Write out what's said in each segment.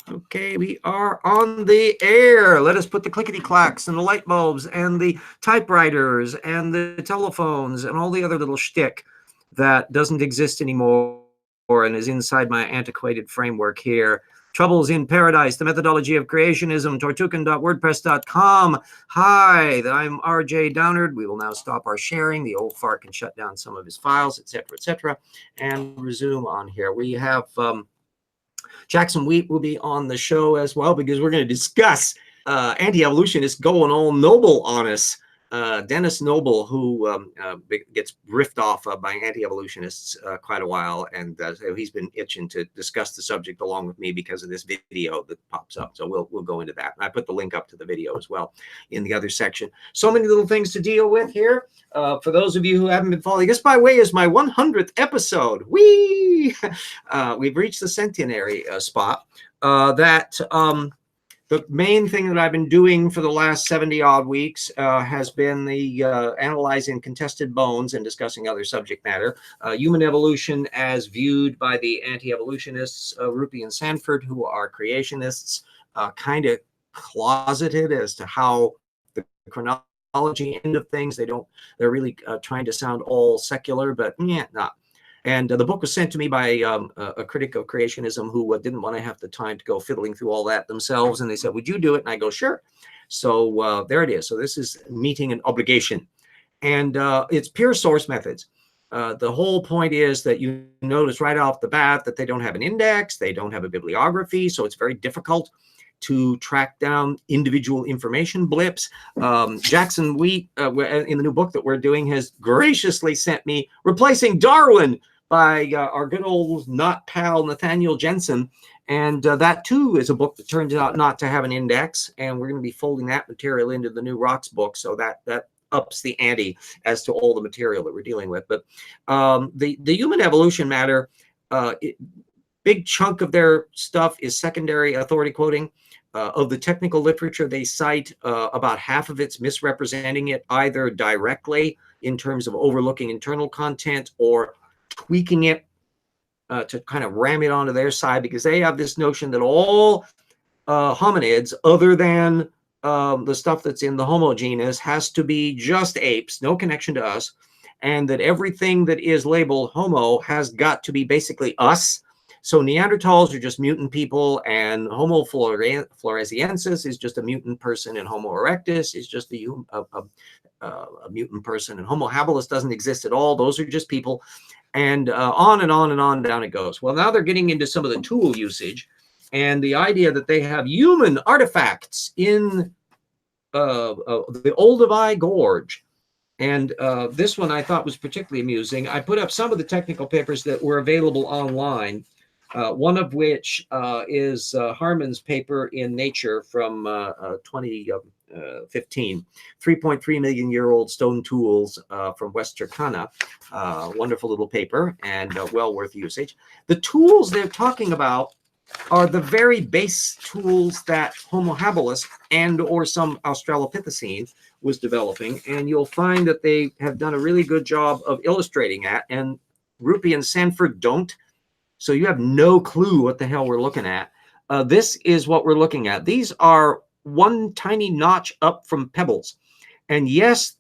Okay, we are on the air. Let us put the clickety-clacks and the light bulbs and the typewriters and the telephones and all the other little shtick that doesn't exist anymore and is inside my antiquated framework here. Troubles in Paradise, the methodology of creationism, tortucan.wordpress.com. Hi, I'm RJ Downard. We will now stop our sharing. The old fart can shut down some of his files, etc., and resume on here. We have Jackson Wheat will be on the show as well, because we're going to discuss anti-evolutionists going all noble on us. Dennis Noble, who gets riffed off by anti-evolutionists quite a while, and so he's been itching to discuss the subject along with me because of this video that pops up. So we'll go into that. And I put the link up to the video as well in the other section. So many little things to deal with here. For those of you who haven't been following, this, by the way, is my 100th episode. Whee! We've reached the centenary spot. The main thing that I've been doing for the last 70-odd weeks has been the analyzing contested bones and discussing other subject matter. Human evolution as viewed by the anti-evolutionists, Rupe and Sanford, who are creationists, kind of closeted as to how the chronology end of things. They're really trying to sound all secular, but yeah, not. And the book was sent to me by a critic of creationism who didn't want to have the time to go fiddling through all that themselves. And they said, would you do it? And I go, sure. So there it is. So this is meeting an obligation. And it's pure source methods. The whole point is that you notice right off the bat that they don't have an index. They don't have a bibliography. So it's very difficult to track down individual information blips. Jackson Wheat, in the new book that we're doing, has graciously sent me Replacing Darwin by our good old not pal Nathaniel Jensen. And that too is a book that turns out not to have an index. And we're going to be folding that material into the new Rocks book. So that ups the ante as to all the material that we're dealing with. But the human evolution matter, big chunk of their stuff is secondary authority quoting. Of the technical literature they cite, about half of it's misrepresenting it, either directly in terms of overlooking internal content or tweaking it to kind of ram it onto their side, because they have this notion that all hominids, other than the stuff that's in the Homo genus, has to be just apes, no connection to us, and that everything that is labeled Homo has got to be basically us. So Neanderthals are just mutant people, and Homo floresiensis is just a mutant person, and Homo erectus is just a mutant person, and Homo habilis doesn't exist at all. Those are just people, and on and on and on down it goes. Well, now they're getting into some of the tool usage, and the idea that they have human artifacts in the Olduvai Gorge. And this one I thought was particularly amusing. I put up some of the technical papers that were available online. One of which is Harman's paper in Nature from 2015, 3.3 million year old stone tools from West Turkana. Wonderful little paper and well worth usage. The tools they're talking about are the very base tools that Homo habilis and or some Australopithecine was developing. And you'll find that they have done a really good job of illustrating that. And Rupe and Sanford don't. So you have no clue what the hell we're looking at. This is what we're looking at. These are one tiny notch up from pebbles. And yes,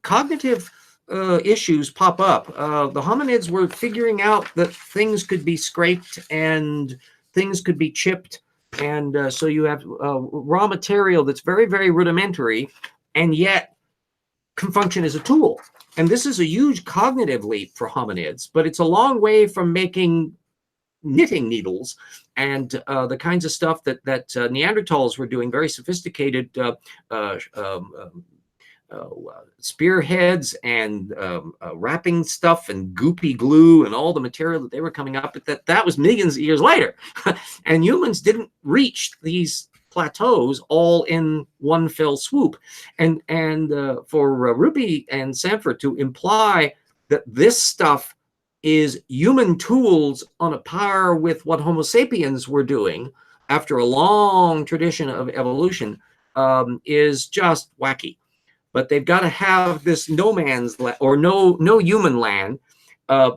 cognitive issues pop up. The hominids were figuring out that things could be scraped and things could be chipped. And so you have raw material that's very, very rudimentary, and yet can function as a tool. And this is a huge cognitive leap for hominids, but it's a long way from making knitting needles and the kinds of stuff that Neanderthals were doing, very sophisticated spearheads and wrapping stuff and goopy glue and all the material that they were coming up with. That was millions of years later. And humans didn't reach these plateaus all in one fell swoop. And for Rupe and Sanford to imply that this stuff is human tools on a par with what Homo sapiens were doing after a long tradition of evolution is just wacky. But they've got to have this no man's land, or no human land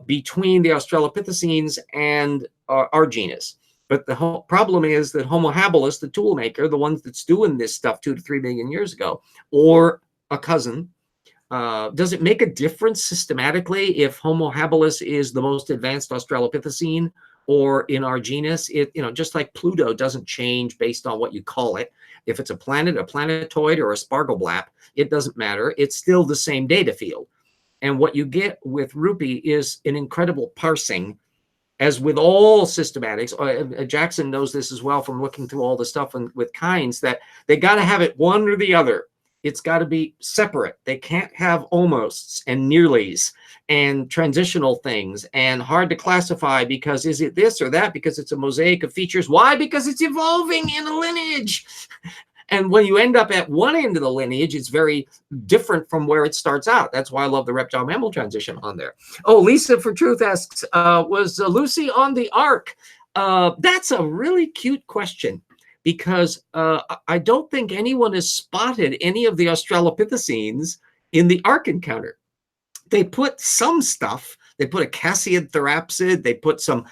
between the Australopithecines and our genus. But the whole problem is that Homo habilis, the tool maker, the ones that's doing this stuff 2 to 3 million years ago, or a cousin, does it make a difference systematically if Homo habilis is the most advanced Australopithecine or in our genus? It, just like Pluto doesn't change based on what you call it. If it's a planet, a planetoid, or a spargleblap, it doesn't matter. It's still the same data field. And what you get with Rupe is an incredible parsing, as with all systematics. Jackson knows this as well from looking through all the stuff with kinds, that they got to have it one or the other. It's got to be separate. They can't have almosts and nearlies and transitional things and hard to classify because is it this or that, because it's a mosaic of features. Why? Because it's evolving in a lineage. And when you end up at one end of the lineage, it's very different from where it starts out. That's why I love the reptile mammal transition on there. Oh, Lisa for Truth asks, was Lucy on the Ark? That's a really cute question, because I don't think anyone has spotted any of the Australopithecines in the Ark encounter. They put some stuff. They put a Cassiid therapsid. They put some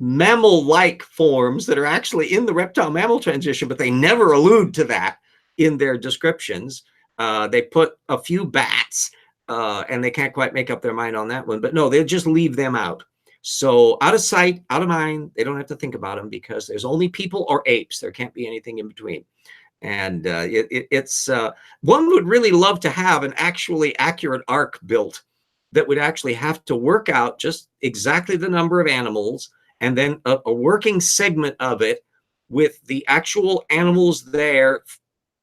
mammal-like forms that are actually in the reptile-mammal transition, but they never allude to that in their descriptions. They put a few bats, and they can't quite make up their mind on that one. But no, they'll just leave them out. So out of sight, out of mind, they don't have to think about them because there's only people or apes. There can't be anything in between. And it's one would really love to have an actually accurate ark built that would actually have to work out just exactly the number of animals, and then a working segment of it with the actual animals there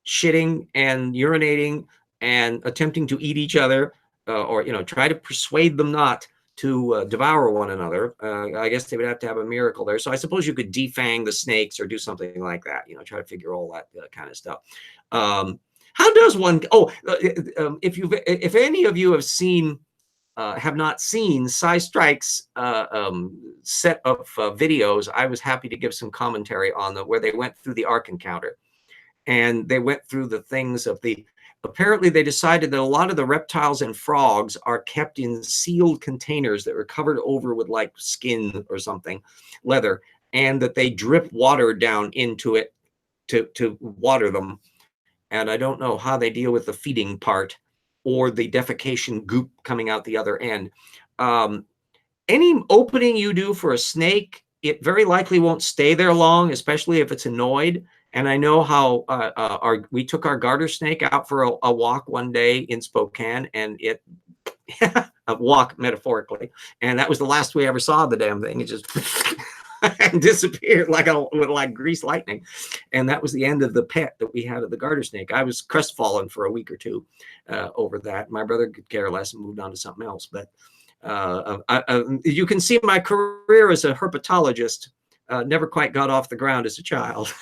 shitting and urinating and attempting to eat each other, or try to persuade them not to devour one another. I guess they would have to have a miracle there. So I suppose you could defang the snakes or do something like that, try to figure all that kind of stuff. How does one, if any of you have seen, have not seen Cy Strike's set of videos, I was happy to give some commentary on them, where they went through the Ark encounter. And they went through the things of apparently they decided that a lot of the reptiles and frogs are kept in sealed containers that were covered over with like skin or something, leather, and that they drip water down into it to water them. And I don't know how they deal with the feeding part or the defecation goop coming out the other end. Any opening you do for a snake, it very likely won't stay there long, especially if it's annoyed. And I know how we took our garter snake out for a walk one day in Spokane, and it a walk metaphorically, and that was the last we ever saw of the damn thing. It just and disappeared like grease lightning, and that was the end of the pet that we had of the garter snake. I was crestfallen for a week or two over that. My brother could care less and moved on to something else. But you can see my career as a herpetologist never quite got off the ground as a child.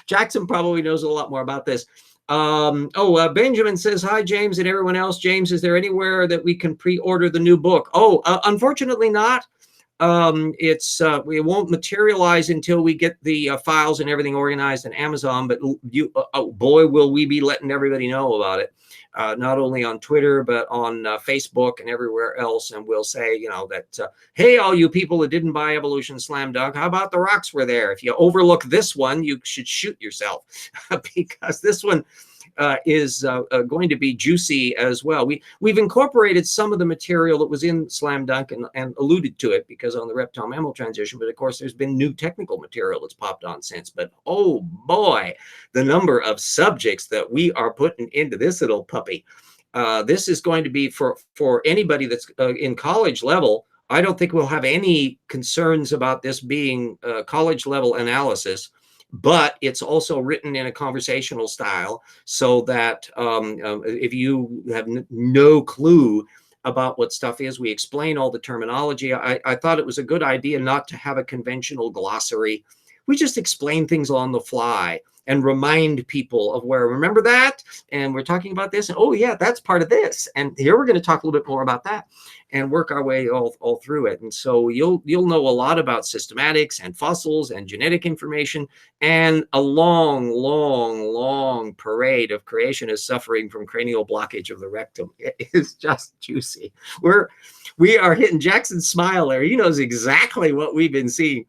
Jackson probably knows a lot more about this. Benjamin says, hi, James, and everyone else. James, is there anywhere that we can pre-order the new book? Unfortunately not. We won't materialize until we get the files and everything organized in Amazon, but boy, will we be letting everybody know about it. Not only on Twitter, but on Facebook and everywhere else. And we'll say, that, hey, all you people that didn't buy Evolution Slam Dunk, how about the rocks were there? If you overlook this one, you should shoot yourself because this one is going to be juicy as well. We've incorporated some of the material that was in Slam Dunk and alluded to it because on the reptile mammal transition, but of course there's been new technical material that's popped on since. But oh boy, the number of subjects that we are putting into this little puppy. This is going to be for anybody that's in college level. I don't think we'll have any concerns about this being college level analysis. But it's also written in a conversational style so that if you have no clue about what stuff is, we explain all the terminology. I thought it was a good idea not to have a conventional glossary. We just explain things on the fly. and remind people of where, remember that? And we're talking about this. And oh yeah, that's part of this. And here we're going to talk a little bit more about that and work our way all through it. And so you'll know a lot about systematics and fossils and genetic information and a long parade of creationists suffering from cranial blockage of the rectum. It is just juicy. We are hitting Jackson's smile there. He knows exactly what we've been seeing,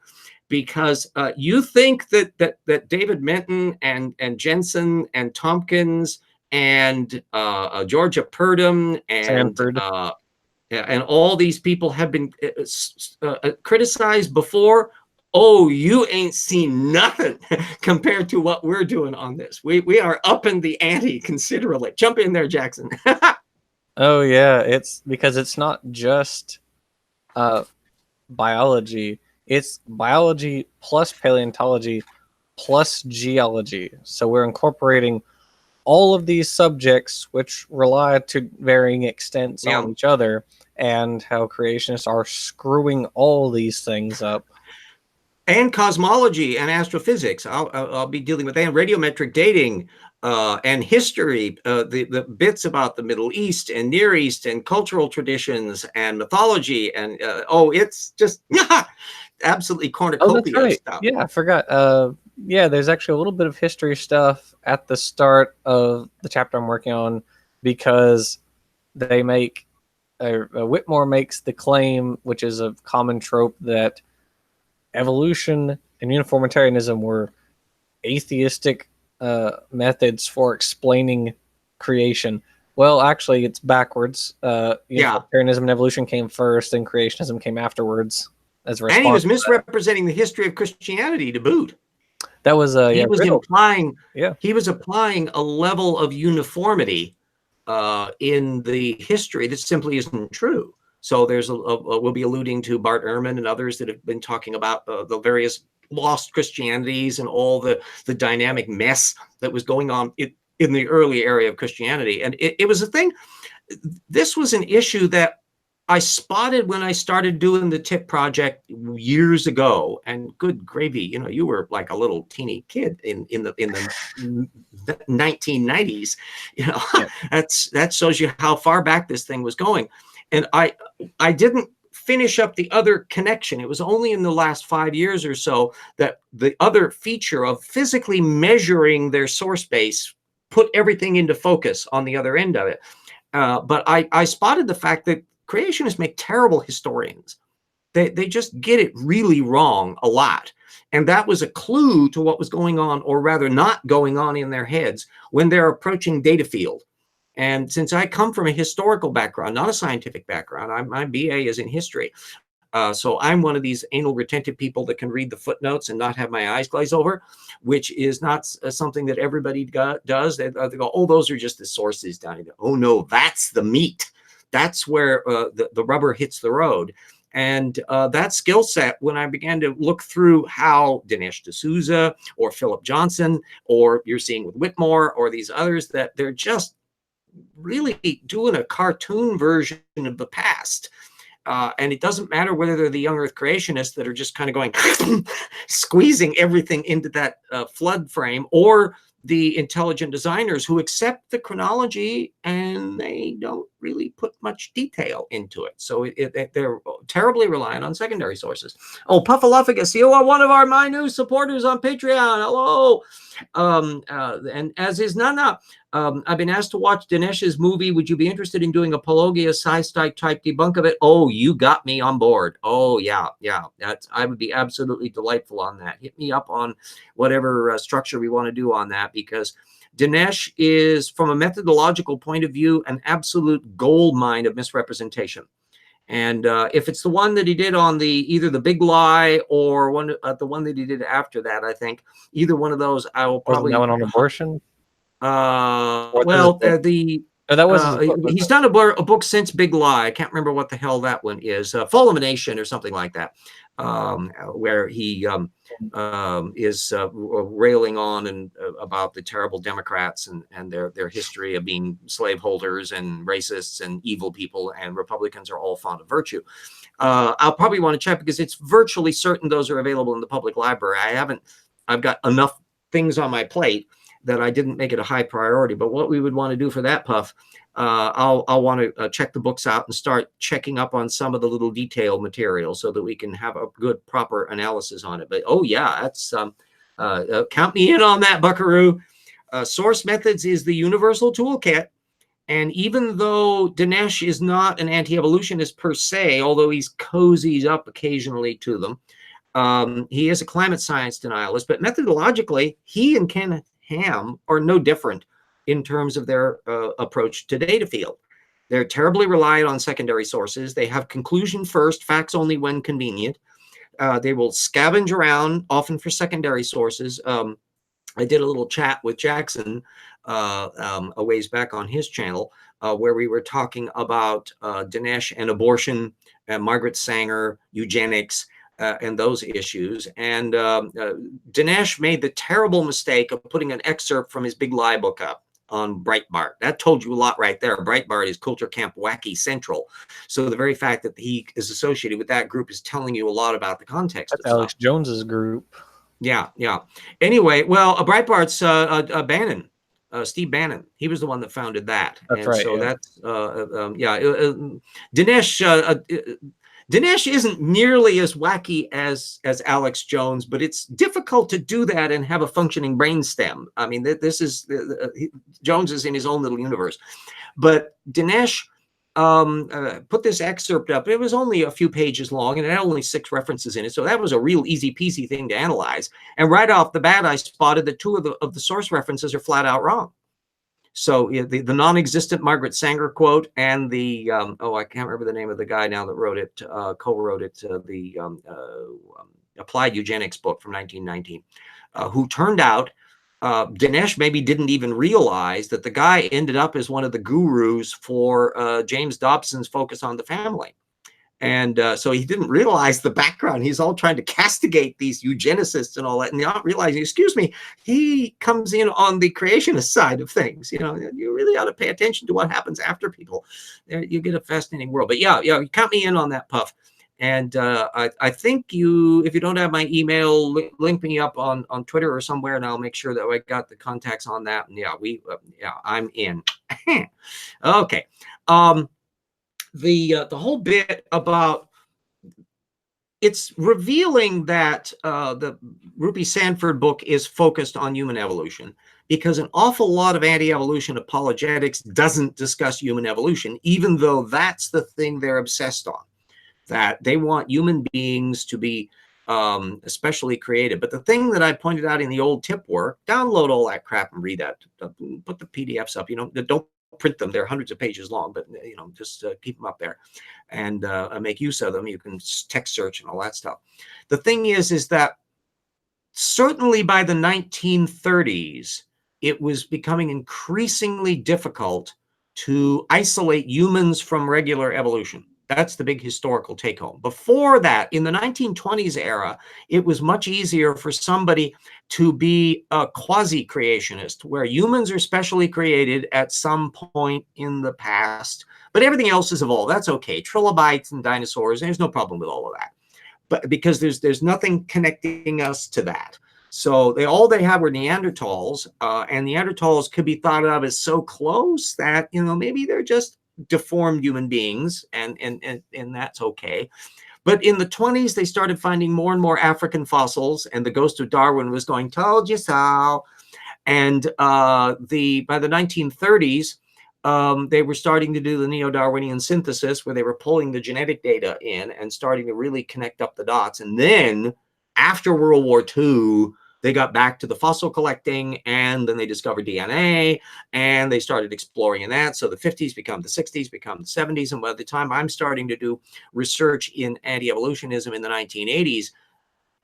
because you think that David Menton and Jensen and Tompkins and Georgia Purdom and Sanford. And all these people have been criticized before. Oh, you ain't seen nothing compared to what we're doing on this. We are upping the ante considerably. Jump in there, Jackson. Oh yeah, it's because it's not just biology. It's biology plus paleontology plus geology. So we're incorporating all of these subjects, which rely to varying extents on each other, and how creationists are screwing all these things up. And cosmology and astrophysics. I'll be dealing with that, and radiometric dating and history, the bits about the Middle East and Near East and cultural traditions and mythology. And it's just absolutely cornucopia stuff. Yeah, I forgot. Yeah, there's actually a little bit of history stuff at the start of the chapter I'm working on, because they make Whitmore makes the claim, which is a common trope, that evolution and uniformitarianism were atheistic methods for explaining creation. Well, actually, it's backwards. Uniformitarianism and evolution came first, and creationism came afterwards. As a response, and he was misrepresenting the history of Christianity to boot. That was he was applying a level of uniformity in the history that simply isn't true. So there's we'll be alluding to Bart Ehrman and others that have been talking about the various lost Christianities and all the dynamic mess that was going on in the early area of Christianity. And it was a thing. This was an issue that I spotted when I started doing the TIP project years ago. And good gravy, you were like a little teeny kid in the 1990s. That shows you how far back this thing was going. And I didn't finish up the other connection. It was only in the last 5 years or so that the other feature of physically measuring their source base put everything into focus on the other end of it. But I spotted the fact that creationists make terrible historians. They just get it really wrong a lot. And that was a clue to what was going on, or rather not going on, in their heads when they're approaching data field. And since I come from a historical background, not a scientific background, my BA is in history. So I'm one of these anal retentive people that can read the footnotes and not have my eyes glaze over, which is not something that everybody does. They go, oh, those are just the sources down here. Oh, no, that's the meat. That's where the rubber hits the road. And that skill set, when I began to look through how Dinesh D'Souza or Philip Johnson, or you're seeing with Whitmore or these others, that they're just really doing a cartoon version of the past. And it doesn't matter whether they're the young earth creationists that are just kind of going, squeezing everything into that flood frame, or the intelligent designers who accept the chronology and they don't really put much detail into it. So they're terribly reliant on secondary sources. Oh, Puffaluffagus, you are one of my new supporters on Patreon. Hello. And as is Nana, I've been asked to watch Dinesh's movie. Would you be interested in doing a Pelagia sci-type debunk of it? Oh, you got me on board. Oh, yeah. I would be absolutely delightful on that. Hit me up on whatever structure we want to do on that, because Dinesh is, from a methodological point of view, an absolute gold mine of misrepresentation. And if it's the one that he did on either the Big Lie or the one that he did after that, I think either one of those, I will probably. Wasn't that one on abortion? That was he's done a book since Big Lie. I can't remember what the hell that one is. Fall of a Nation or something like that, where he is railing on and about the terrible Democrats and their history of being slaveholders and racists and evil people, and Republicans are all fond of virtue. I'll probably want to check, because it's virtually certain those are available in the public library. I've got enough things on my plate that I didn't make it a high priority. But what we would want to do for that, Puff, I'll want to check the books out and start checking up on some of the little detailed material so that we can have a good, proper analysis on it. But oh yeah, that's count me in on that, Buckaroo. Source methods is the universal toolkit. And even though Dinesh is not an anti-evolutionist per se, although he's cozied up occasionally to them, he is a climate science denialist. But methodologically, he and Ken Ham are no different in terms of their approach to data field. They're terribly reliant on secondary sources. They have conclusion first, facts only when convenient. They will scavenge around, often for secondary sources. I did a little chat with Jackson a ways back on his channel where we were talking about Dinesh and abortion, Margaret Sanger, eugenics, and those issues. And Dinesh made the terrible mistake of putting an excerpt from his Big Lie book up on Breitbart. That told you a lot right there. Breitbart is Culture Camp Wacky Central. So the very fact that he is associated with that group is telling you a lot about the context. That's Alex Jones's group. Yeah, yeah. Anyway, well, Breitbart's Bannon, Steve Bannon. He was the one that founded that. That's and right. So yeah. That's Dinesh isn't nearly as wacky as Alex Jones, but it's difficult to do that and have a functioning brainstem. I mean, this is Jones is in his own little universe, but Dinesh put this excerpt up. It was only a few pages long and it had only 6 references in it. So that was a real easy peasy thing to analyze. And right off the bat, I spotted that 2 of the source references are flat out wrong. So the non-existent Margaret Sanger quote and the, I can't remember the name of the guy now that wrote it, co-wrote it, the Applied Eugenics book from 1919, who turned out, Dinesh maybe didn't even realize that the guy ended up as one of the gurus for James Dobson's focus on the family. And so he didn't realize the background. He's all trying to castigate these eugenicists and all that, and not realizing, excuse me, he comes in on the creationist side of things. You know, you really ought to pay attention to what happens after people. You get a fascinating world. But yeah, you count me in on that, Puff. And I think if you don't have my email, link me up on Twitter or somewhere, and I'll make sure that I got the contacts on that. And yeah, I'm in. Okay. The whole bit about it's revealing that the Rupe Sanford book is focused on human evolution, because an awful lot of anti-evolution apologetics doesn't discuss human evolution, even though that's the thing they're obsessed on, that they want human beings to be especially created. But the thing that I pointed out in the old tip work, download all that crap and read that, put the PDFs up, don't print them. They're hundreds of pages long, but just keep them up there and make use of them. You can text search and all that stuff. The thing is that certainly by the 1930s, it was becoming increasingly difficult to isolate humans from regular evolution. That's the big historical take home. Before that, in the 1920s era, it was much easier for somebody to be a quasi-creationist, where humans are specially created at some point in the past, but everything else has evolved. That's okay. Trilobites and dinosaurs, there's no problem with all of that. But because there's nothing connecting us to that. So all they had were Neanderthals, and Neanderthals could be thought of as so close that, maybe they're just deformed human beings, and that's okay. But in the 20s, they started finding more and more African fossils, and the ghost of Darwin was going, told you so. And by the 1930s, they were starting to do the neo-Darwinian synthesis, where they were pulling the genetic data in and starting to really connect up the dots. And then after World War II, they got back to the fossil collecting, and then they discovered DNA, and they started exploring in that. So the 50s become the 60s, become the 70s. And by the time I'm starting to do research in anti-evolutionism in the 1980s,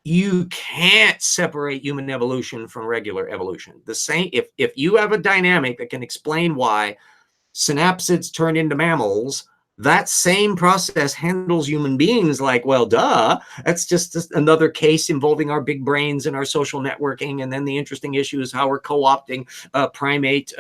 you can't separate human evolution from regular evolution. The same, if you have a dynamic that can explain why synapsids turn into mammals, that same process handles human beings like, well, duh. That's just another case involving our big brains and our social networking. And then the interesting issue is how we're co-opting primate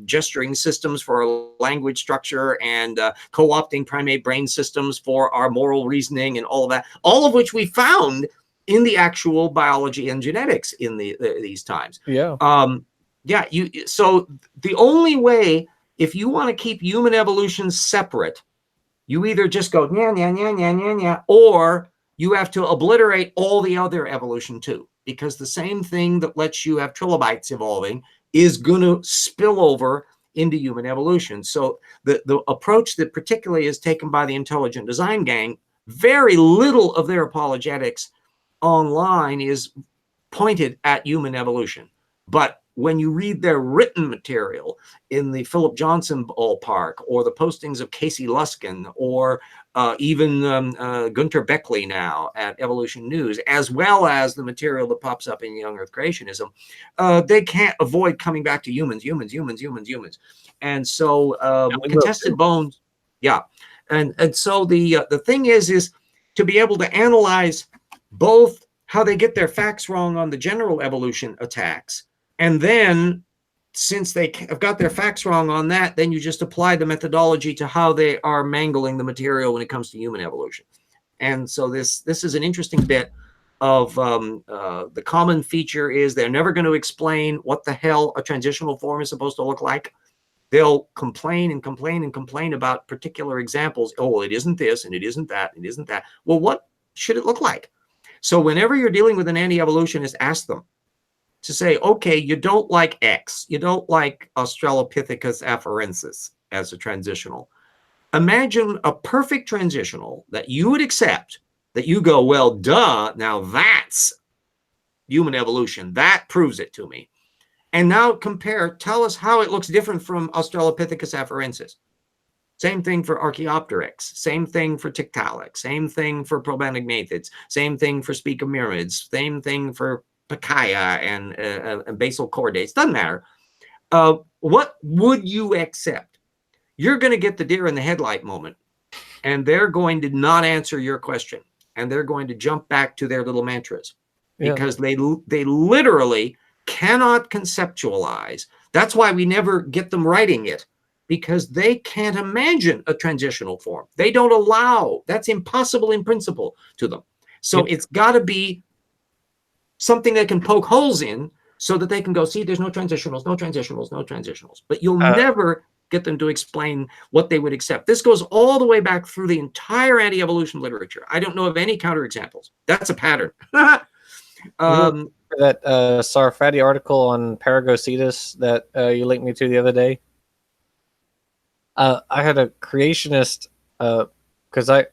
gesturing systems for our language structure, and co-opting primate brain systems for our moral reasoning and all of that, all of which we found in the actual biology and genetics in these times. Yeah. Yeah. So the only way, if you want to keep human evolution separate, you either just go nya nya nya nya nya nya, or you have to obliterate all the other evolution too, because the same thing that lets you have trilobites evolving is going to spill over into human evolution. So the approach that particularly is taken by the intelligent design gang, very little of their apologetics online is pointed at human evolution. But when you read their written material in the Philip Johnson ballpark, or the postings of Casey Luskin, or even Gunter Beckley now at Evolution News, as well as the material that pops up in Young Earth Creationism, they can't avoid coming back to humans. And so contested bones, yeah. And so the thing is to be able to analyze both how they get their facts wrong on the general evolution attacks, and then since they have got their facts wrong on that, then you just apply the methodology to how they are mangling the material when it comes to human evolution. And so this is an interesting bit of the common feature is they're never going to explain what the hell a transitional form is supposed to look like. They'll complain and complain and complain about particular examples. Oh, it isn't this, and it isn't that, and it isn't that. Well, what should it look like? So whenever you're dealing with an anti-evolutionist, ask them to say, okay, you don't like X. You don't like Australopithecus afarensis as a transitional. Imagine a perfect transitional that you would accept, that you go, well, duh, now that's human evolution. That proves it to me. And now tell us how it looks different from Australopithecus afarensis. Same thing for Archaeopteryx, same thing for Tiktaalik, same thing for Probanognathids, same thing for Spicomyrmids, same thing for Pikaia and basal chordates. Doesn't matter. What would you accept? You're going to get the deer in the headlight moment, and they're going to not answer your question, and they're going to jump back to their little mantras because they literally cannot conceptualize. That's why we never get them writing it, because they can't imagine a transitional form. They don't allow. That's impossible in principle to them. So it's got to be something they can poke holes in so that they can go, see, there's no transitionals, no transitionals, no transitionals. But you'll never get them to explain what they would accept. This goes all the way back through the entire anti-evolution literature. I don't know of any counterexamples. That's a pattern. That Sarfati article on Paragocetus that you linked me to the other day. I had a creationist because I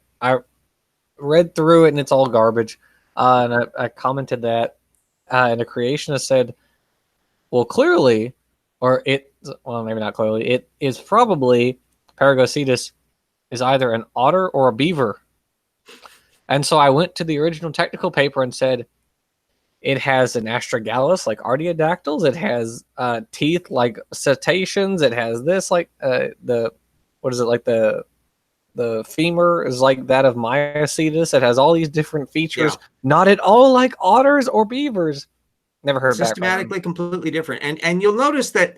read through it and it's all garbage, and I commented that, and a creationist said, "Well, clearly, maybe not clearly, it is probably Paragocetus is either an otter or a beaver." And so I went to the original technical paper and said, it has an astragalus like artiodactyls. It has teeth like cetaceans. It has this like the femur is like that of Myocetus. It has all these different features, not at all like otters or beavers. Never heard back. Systematically completely different. And you'll notice that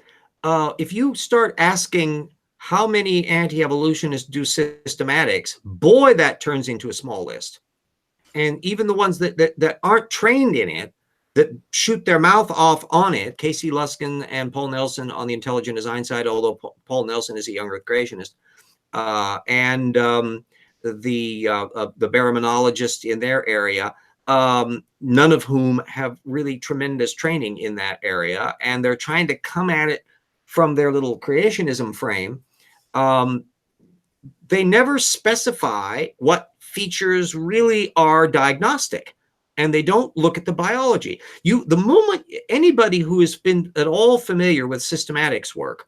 if you start asking how many anti-evolutionists do systematics, boy, that turns into a small list. And even the ones that aren't trained in it, that shoot their mouth off on it, Casey Luskin and Paul Nelson on the intelligent design side, although Paul Nelson is a young earth creationist, and the baraminologists in their area, none of whom have really tremendous training in that area, and they're trying to come at it from their little creationism frame. They never specify what features really are diagnostic, and they don't look at the biology. The moment anybody who has been at all familiar with systematics work,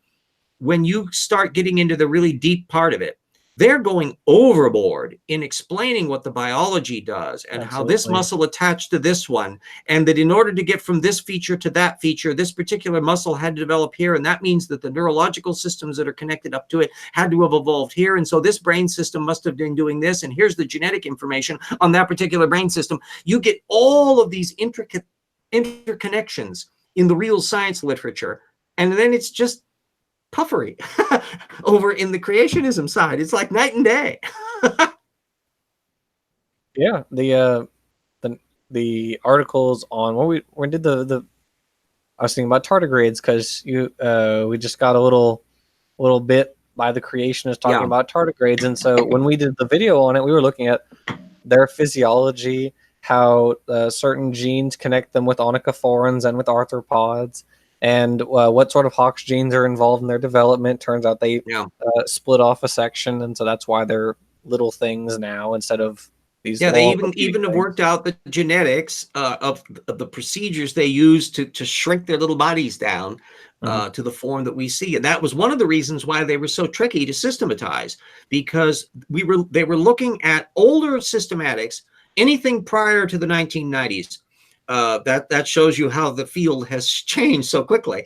when you start getting into the really deep part of it, they're going overboard in explaining what the biology does and how this muscle attached to this one, and that in order to get from this feature to that feature, this particular muscle had to develop here, and that means that the neurological systems that are connected up to it had to have evolved here, and so this brain system must have been doing this, and here's the genetic information on that particular brain system. You get all of these intricate interconnections in the real science literature, and then it's just puffery over in the creationism side. It's like night and day. Yeah, the the articles on when did the I was thinking about tardigrades because we just got a little bit by the creationists talking Yeah. about tardigrades, and so when we did the video on it, we were looking at their physiology, how certain genes connect them with onychophorans and with arthropods, and what sort of Hox genes are involved in their development. Turns out they Yeah. split off a section, and so that's why they're little things now instead of these Yeah, they long even have things. worked out the genetics of the procedures they use to shrink their little bodies down to the form that we see, and that was one of the reasons why they were so tricky to systematize, because they were looking at older systematics, anything prior to the 1990s. That shows you how the field has changed so quickly.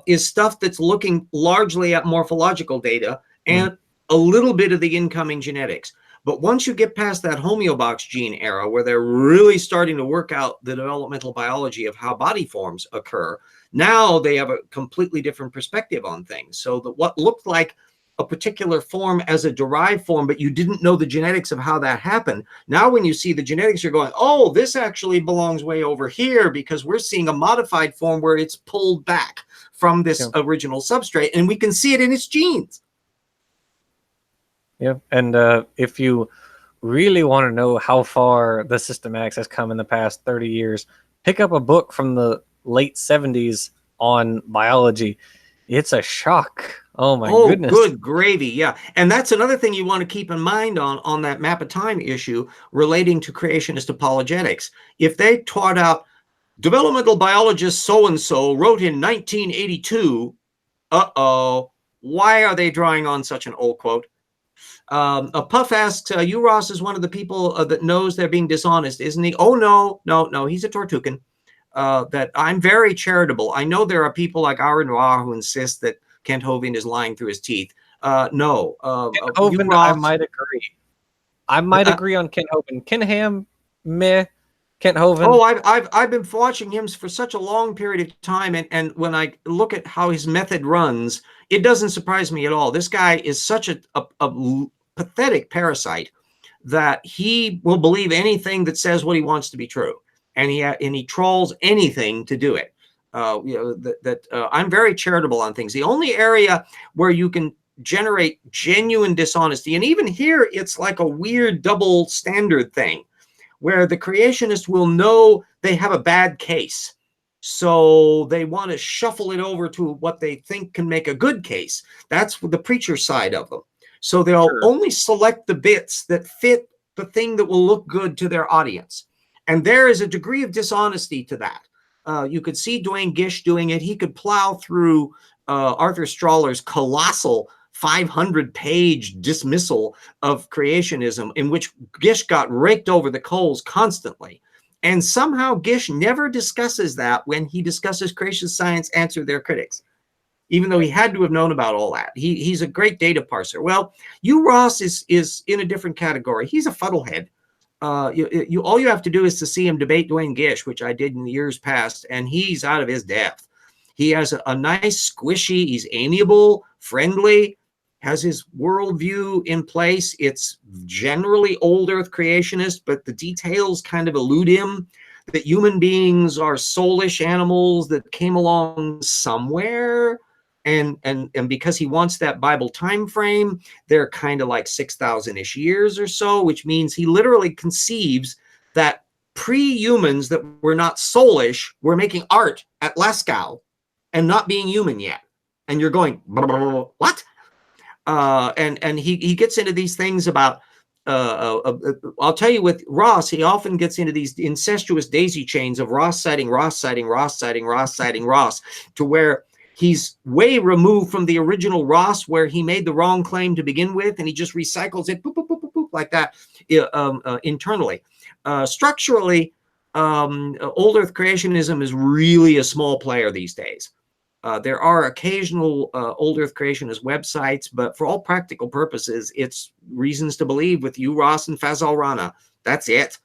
Is stuff that's looking largely at morphological data and a little bit of the incoming genetics. But once you get past that homeobox gene era, where they're really starting to work out the developmental biology of how body forms occur, now they have a completely different perspective on things. So that what looked like a particular form as a derived form, but you didn't know the genetics of how that happened. Now, when you see the genetics, you're going, oh, this actually belongs way over here, because we're seeing a modified form where it's pulled back from this original substrate, and we can see it in its genes. Yeah, and if you really want to know how far the systematics has come in the past 30 years, pick up a book from the late 70s on biology. It's a shock. Oh my goodness. Good gravy. Yeah. And that's another thing you want to keep in mind on that map of time issue relating to creationist apologetics. If they taught out developmental biologist so-and-so wrote in 1982, why are they drawing on such an old quote? A Puff asks, you, Ross, is one of the people that knows they're being dishonest, isn't he? Oh, no, he's a Tortugan. That I'm very charitable. I know there are people like Aaron Ra who insist that Kent Hovind is lying through his teeth. No. Hovind, Ross, I might agree. I might agree on Kent Hovind. Ken Ham, meh. Kent Hovind. Oh, I've been watching him for such a long period of time, and when I look at how his method runs, it doesn't surprise me at all. This guy is such a pathetic parasite that he will believe anything that says what he wants to be true, and he trolls anything to do it. I'm very charitable on things. The only area where you can generate genuine dishonesty, and even here it's like a weird double standard thing, where the creationists will know they have a bad case, so they want to shuffle it over to what they think can make a good case. That's the preacher side of them. So they'll only select the bits that fit the thing that will look good to their audience. And there is a degree of dishonesty to that. You could see Duane Gish doing it. He could plow through Arthur Strahler's colossal 500-page dismissal of creationism, in which Gish got raked over the coals constantly. And somehow Gish never discusses that when he discusses creation science Answer Their Critics, even though he had to have known about all that. He's a great data parser. Well, Hugh Ross is in a different category. He's a fuddlehead. All you have to do is to see him debate Duane Gish, which I did in the years past, and he's out of his depth. He has a nice squishy, he's amiable, friendly, has his worldview in place. It's generally old earth creationist, but the details kind of elude him, that human beings are soulish animals that came along somewhere. And because he wants that Bible time frame, they're kind of like 6,000-ish years or so, which means he literally conceives that pre-humans that were not soulish were making art at Lascaux and not being human yet. And you're going, what? And he gets into these things about, I'll tell you, with Ross, he often gets into these incestuous daisy chains of Ross citing Ross, citing Ross, citing Ross, citing Ross, to where he's way removed from the original Ross, where he made the wrong claim to begin with, and he just recycles it boop, boop, boop, boop, boop, like that internally. Structurally, old earth creationism is really a small player these days. There are occasional old earth creationist websites, but for all practical purposes, it's reasons to believe with Hugh Ross and Fazal Rana. That's it.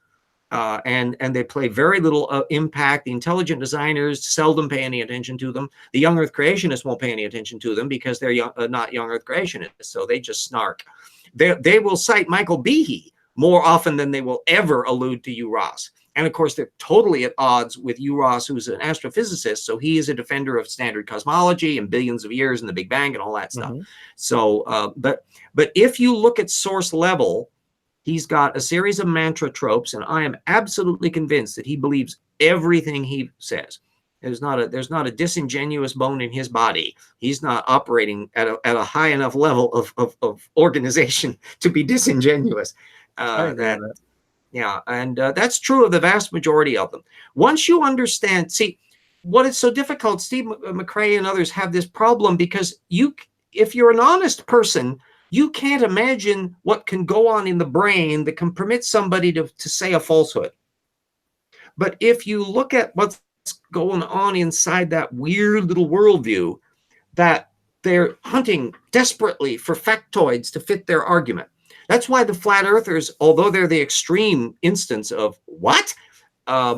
And they play very little impact. The intelligent designers seldom pay any attention to them. The young earth creationists won't pay any attention to them because they're not young earth creationists, so they just snark. They will cite Michael Behe more often than they will ever allude to Hugh Ross. And of course, they're totally at odds with Ross, who's an astrophysicist. So he is a defender of standard cosmology and billions of years and the Big Bang and all that stuff. So, but if you look at source level, he's got a series of mantra tropes, and I am absolutely convinced that he believes everything he says. There's not a disingenuous bone in his body. He's not operating at a high enough level of organization to be disingenuous. Yeah, and that's true of the vast majority of them. Once you understand, see, what is so difficult, Steve McRae and others have this problem because if you're an honest person, you can't imagine what can go on in the brain that can permit somebody to say a falsehood. But if you look at what's going on inside that weird little worldview, that they're hunting desperately for factoids to fit their argument. That's why the flat earthers, although they're the extreme instance of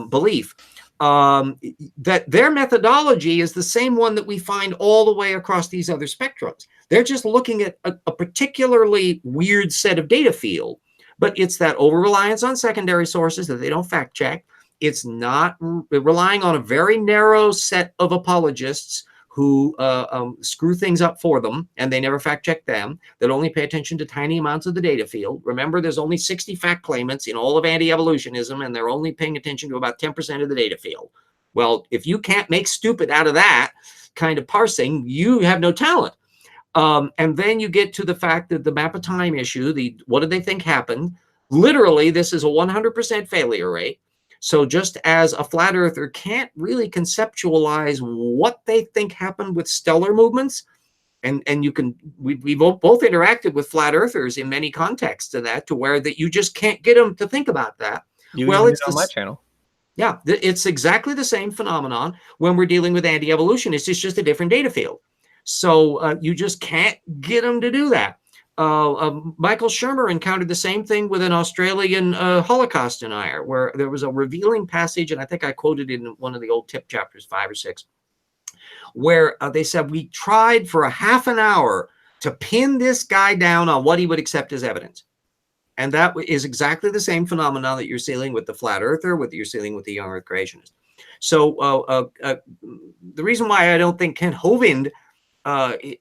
belief, that their methodology is the same one that we find all the way across these other spectrums. They're just looking at a particularly weird set of data field, but it's that over-reliance on secondary sources that they don't fact check. It's not relying on a very narrow set of apologists who screw things up for them, and they never fact check them, that only pay attention to tiny amounts of the data field. Remember, there's only 60 fact claimants in all of anti-evolutionism, and they're only paying attention to about 10% of the data field. Well, if you can't make stupid out of that kind of parsing, you have no talent. And then you get to the fact that the map of time issue, what did they think happened? Literally, this is a 100% failure rate. So just as a flat earther can't really conceptualize what they think happened with stellar movements, and we both interacted with flat earthers in many contexts to that, to where that you just can't get them to think about that. Well, it's on my channel. Yeah, it's exactly the same phenomenon when we're dealing with anti-evolutionists. It's just a different data field. So you just can't get them to do that. Michael Shermer encountered the same thing with an Australian Holocaust denier, where there was a revealing passage, and I think I quoted it in one of the old tip chapters, 5 or 6, where they said, we tried for a half an hour to pin this guy down on what he would accept as evidence. And that is exactly the same phenomenon that you're seeing with the flat earther, what you're seeing with the young earth creationist. So the reason why I don't think Kent Hovind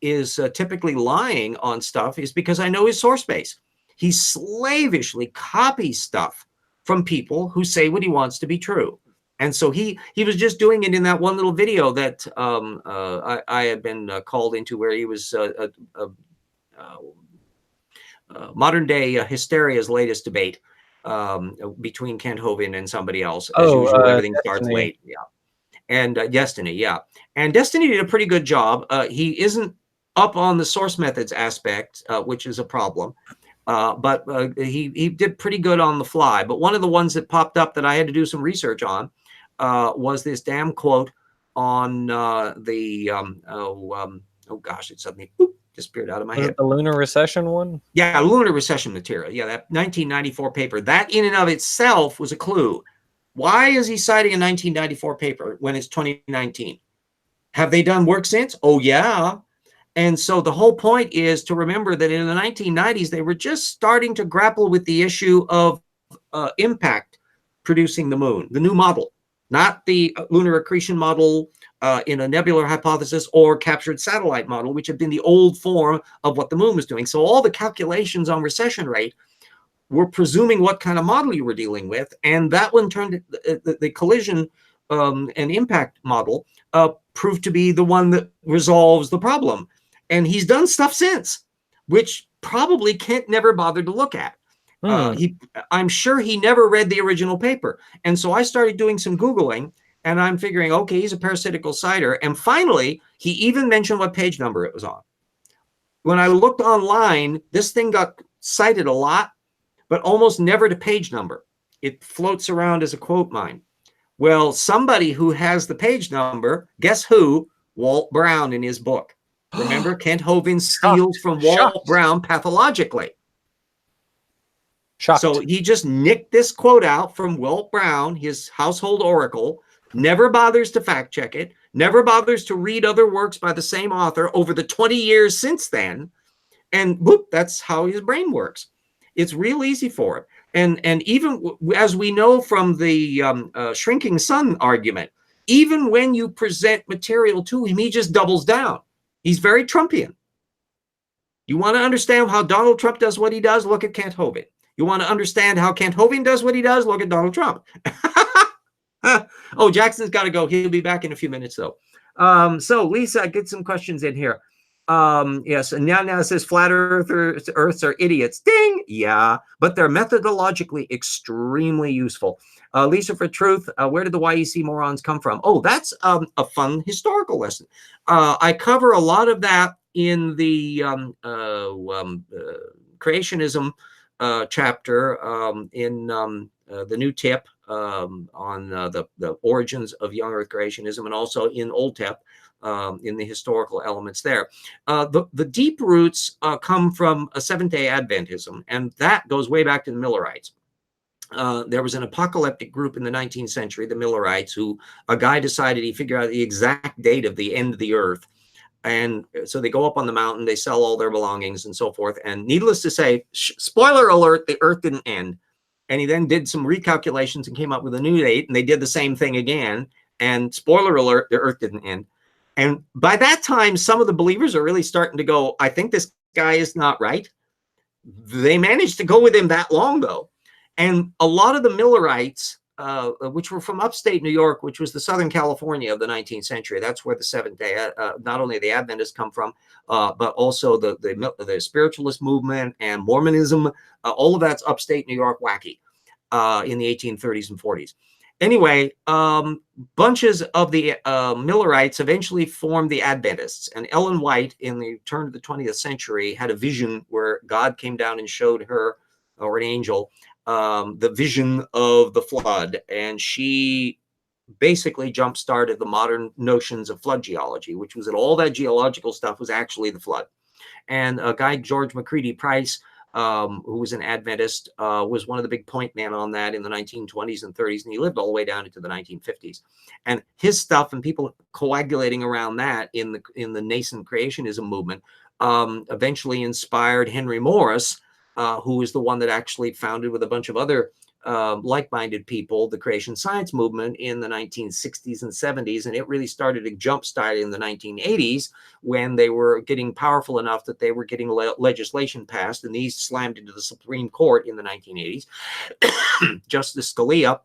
is typically lying on stuff is because I know his source base. He slavishly copies stuff from people who say what he wants to be true. And so he was just doing it in that one little video that I had been called into, where he was modern day hysteria's latest debate between Kent Hovind and somebody else. As usual, everything starts late. Yeah. And Destiny, yeah. And Destiny did a pretty good job. He isn't up on the source methods aspect, which is a problem. But he did pretty good on the fly. But one of the ones that popped up that I had to do some research on was this damn quote on oh gosh, it suddenly disappeared out of my head. The lunar recession one? Yeah, lunar recession material. Yeah, that 1994 paper. That in and of itself was a clue. Why is he citing a 1994 paper when it's 2019? Have they done work since? Oh, yeah. And so the whole point is to remember that in the 1990s, they were just starting to grapple with the issue of impact producing the moon, the new model, not the lunar accretion model in a nebular hypothesis or captured satellite model, which had been the old form of what the moon was doing. So all the calculations on recession rate were presuming what kind of model you were dealing with. And that one turned the collision and impact model proved to be the one that resolves the problem. And he's done stuff since, which probably Kent never bothered to look at. I'm sure he never read the original paper. And so I started doing some Googling, and I'm figuring, okay, he's a parasitical citer. And finally, he even mentioned what page number it was on. When I looked online, this thing got cited a lot, but almost never to page number. It floats around as a quote mine. Well, somebody who has the page number, guess who? Walt Brown in his book. Remember, Kent Hovind steals from Walt Brown pathologically. So he just nicked this quote out from Walt Brown, his household oracle, never bothers to fact check it, never bothers to read other works by the same author over the 20 years since then. And whoop, that's how his brain works. It's real easy for him. And even as we know from the shrinking sun argument, even when you present material to him, he just doubles down. He's very Trumpian. You want to understand how Donald Trump does what he does? Look at Kent Hovind. You want to understand how Kent Hovind does what he does? Look at Donald Trump. Oh, Jackson's got to go. He'll be back in a few minutes, though. So, Lisa, get some questions in here. Yes, and now it says flat earthers are idiots. Ding! Yeah, but they're methodologically extremely useful. Lisa, for truth, where did the YEC morons come from? Oh, that's a fun historical lesson. I cover a lot of that in the creationism chapter in the new tip on the origins of young earth creationism, and also in old tip in the historical elements there. The deep roots come from a Seventh-day Adventism, and that goes way back to the Millerites. There was an apocalyptic group in the 19th century, the Millerites, who a guy decided he figured out the exact date of the end of the earth. And so they go up on the mountain, they sell all their belongings and so forth. And needless to say, spoiler alert, the earth didn't end. And he then did some recalculations and came up with a new date, and they did the same thing again. And spoiler alert, the earth didn't end. And by that time, some of the believers are really starting to go, I think this guy is not right. They managed to go with him that long, though. And a lot of the Millerites, which were from upstate New York, which was the Southern California of the 19th century. That's where the Seventh-day, not only the Adventists come from, but also the spiritualist movement and Mormonism. All of that's upstate New York wacky in the 1830s and 40s. Anyway, bunches of the Millerites eventually formed the Adventists. And Ellen White, in the turn of the 20th century, had a vision where God came down and showed her, or an angel, the vision of the flood, and she basically jump-started the modern notions of flood geology, which was that all that geological stuff was actually the flood. And a guy, George McCready Price, who was an Adventist, was one of the big point men on that in the 1920s and 30s, and he lived all the way down into the 1950s. And his stuff and people coagulating around that in the nascent creationism movement eventually inspired Henry Morris, who is the one that actually founded, with a bunch of other like-minded people, the creation science movement in the 1960s and 70s. And it really started to jumpstart in the 1980s when they were getting powerful enough that they were getting legislation passed, and these slammed into the Supreme Court in the 1980s. Justice Scalia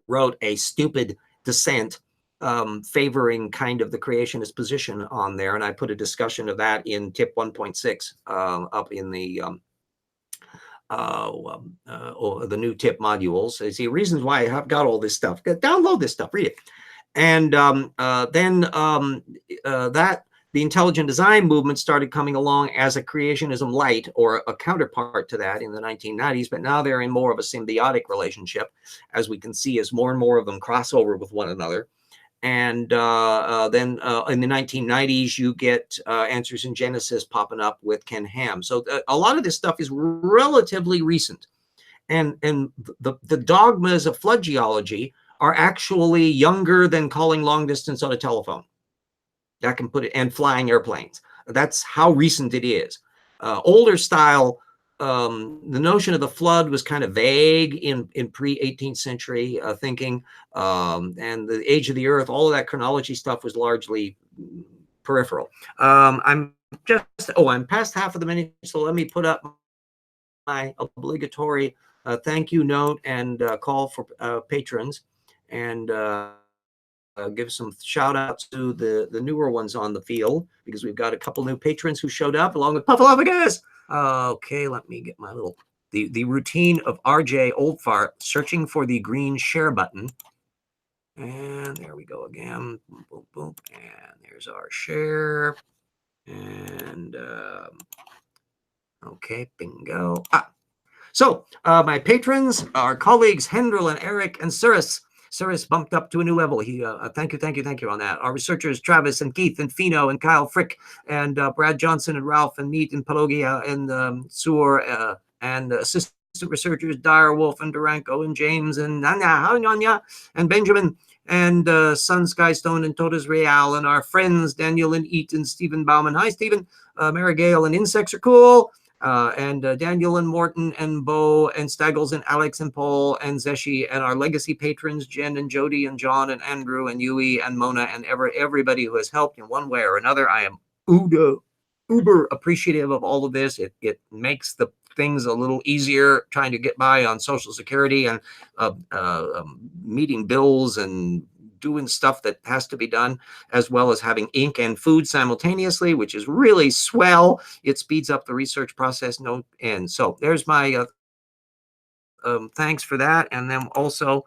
wrote a stupid dissent favoring kind of the creationist position on there. And I put a discussion of that in tip 1.6 up in the the new tip modules. So see reasons why I have got all this stuff. Download this stuff, read it. And then the intelligent design movement started coming along as a creationism light, or a counterpart to that, in the 1990s. But now they're in more of a symbiotic relationship, as we can see, as more and more of them cross over with one another. And then in the 1990s, you get Answers in Genesis popping up with Ken Ham. So a lot of this stuff is relatively recent. And the dogmas of flood geology are actually younger than calling long distance on a telephone. That can put it, and flying airplanes. That's how recent it is. Older style, the notion of the flood was kind of vague in pre-18th century thinking, and the age of the earth, all of that chronology stuff was largely peripheral. I'm past half of the minute, so let me put up my obligatory thank you note and call for patrons, and give some shout outs to the newer ones on the field, because we've got a couple new patrons who showed up along with Puffalophagus. Okay, let me get my little, the routine of RJ Oldfart, searching for the green share button. And there we go again. Boom, boom, boom. And there's our share. And okay, bingo. So my patrons, our colleagues, Hendril and Eric and Cyrus. Cyrus bumped up to a new level. He thank you on that. Our researchers, Travis and Keith and Fino and Kyle Frick and Brad Johnson and Ralph and Meat and Palogia and Sur and assistant researchers Dyer Wolf and Duranko and James and Nanya and Benjamin and Sun Skystone and Todas Real and our friends Daniel and Eat and Stephen Bauman. Hi, Stephen. Mary Gale and Insects Are Cool. and Daniel and Morton and Bo and Staggles and Alex and Paul and Zeshi and our legacy patrons, Jen and Jody and John and Andrew and Yui and Mona and everybody who has helped in one way or another. I am uber appreciative of all of this. It makes the things a little easier trying to get by on Social Security and meeting bills and doing stuff that has to be done, as well as having ink and food simultaneously, which is really swell. It speeds up the research process no end. So there's my thanks for that. And then also,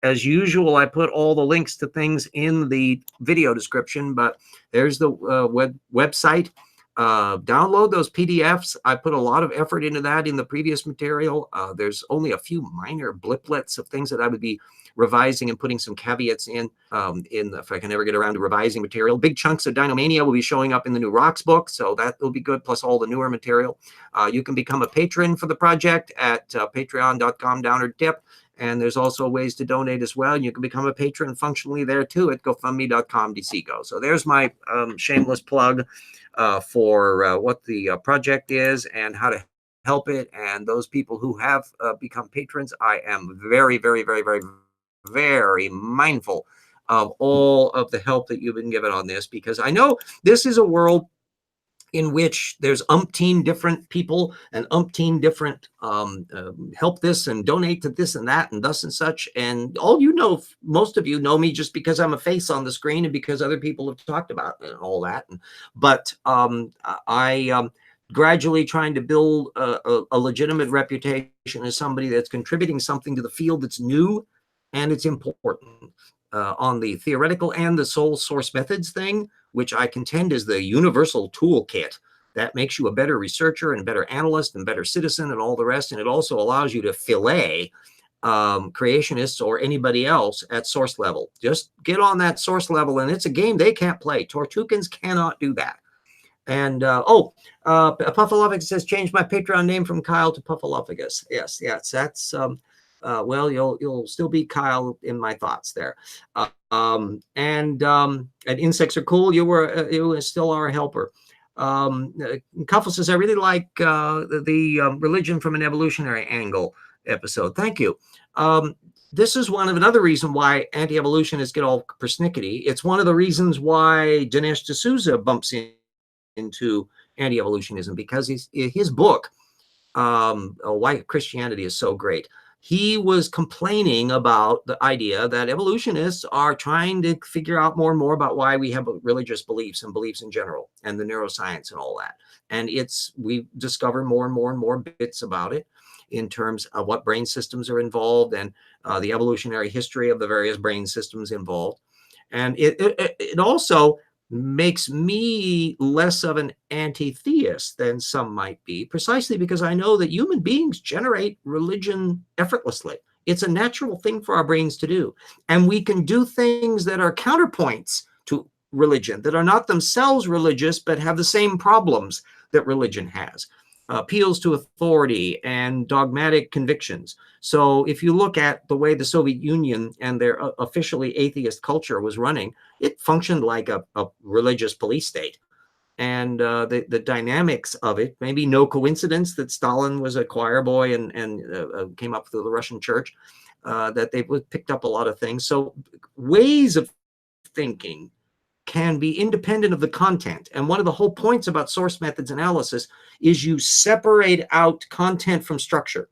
as usual, I put all the links to things in the video description, but there's the website. Download those PDFs. I put a lot of effort into that in the previous material. There's only a few minor bliplets of things that I would be revising and putting some caveats in if I can ever get around to revising material. Big chunks of Dinomania will be showing up in the new Rocks book, so that will be good, plus all the newer material. You can become a patron for the project at patreon.com/downwardtip. And there's also ways to donate as well. You can become a patron functionally there too at gofundme.com/DCGO. So there's my shameless plug for what the project is and how to help it. And those people who have become patrons, I am very, very, very, very, very mindful of all of the help that you've been given on this, because I know this is a world in which there's umpteen different people and umpteen different help this and donate to this and that and thus and such. And all you know, most of you know me just because I'm a face on the screen and because other people have talked about it and all that. But I gradually trying to build a legitimate reputation as somebody that's contributing something to the field that's new and it's important. On the theoretical and the sole source methods thing, which I contend is the universal toolkit that makes you a better researcher and better analyst and better citizen and all the rest. And it also allows you to fillet creationists or anybody else at source level. Just get on that source level, and it's a game they can't play. Tortukans cannot do that. And Puffalophagus says, change my Patreon name from Kyle to Puffalophagus. Yes, that's well, you'll still be Kyle in my thoughts there. And insects are cool. You still are a helper. Cuffle says, I really like the religion from an evolutionary angle episode. Thank you. This is another reason why anti-evolutionists get all persnickety. It's one of the reasons why Dinesh D'Souza bumps into anti-evolutionism, because his book, Why Christianity is So Great, he was complaining about the idea that evolutionists are trying to figure out more and more about why we have religious beliefs and beliefs in general and the neuroscience and all that. And we discover more and more and more bits about it in terms of what brain systems are involved and the evolutionary history of the various brain systems involved. And it also makes me less of an anti-theist than some might be, precisely because I know that human beings generate religion effortlessly. It's a natural thing for our brains to do. And we can do things that are counterpoints to religion, that are not themselves religious, but have the same problems that religion has. Appeals to authority and dogmatic convictions. So if you look at the way the Soviet Union and their officially atheist culture was running, it functioned like a religious police state. And the dynamics of it, maybe no coincidence that Stalin was a choir boy and came up through the Russian church, that they picked up a lot of things. So ways of thinking can be independent of the content. And one of the whole points about source methods analysis is you separate out content from structure.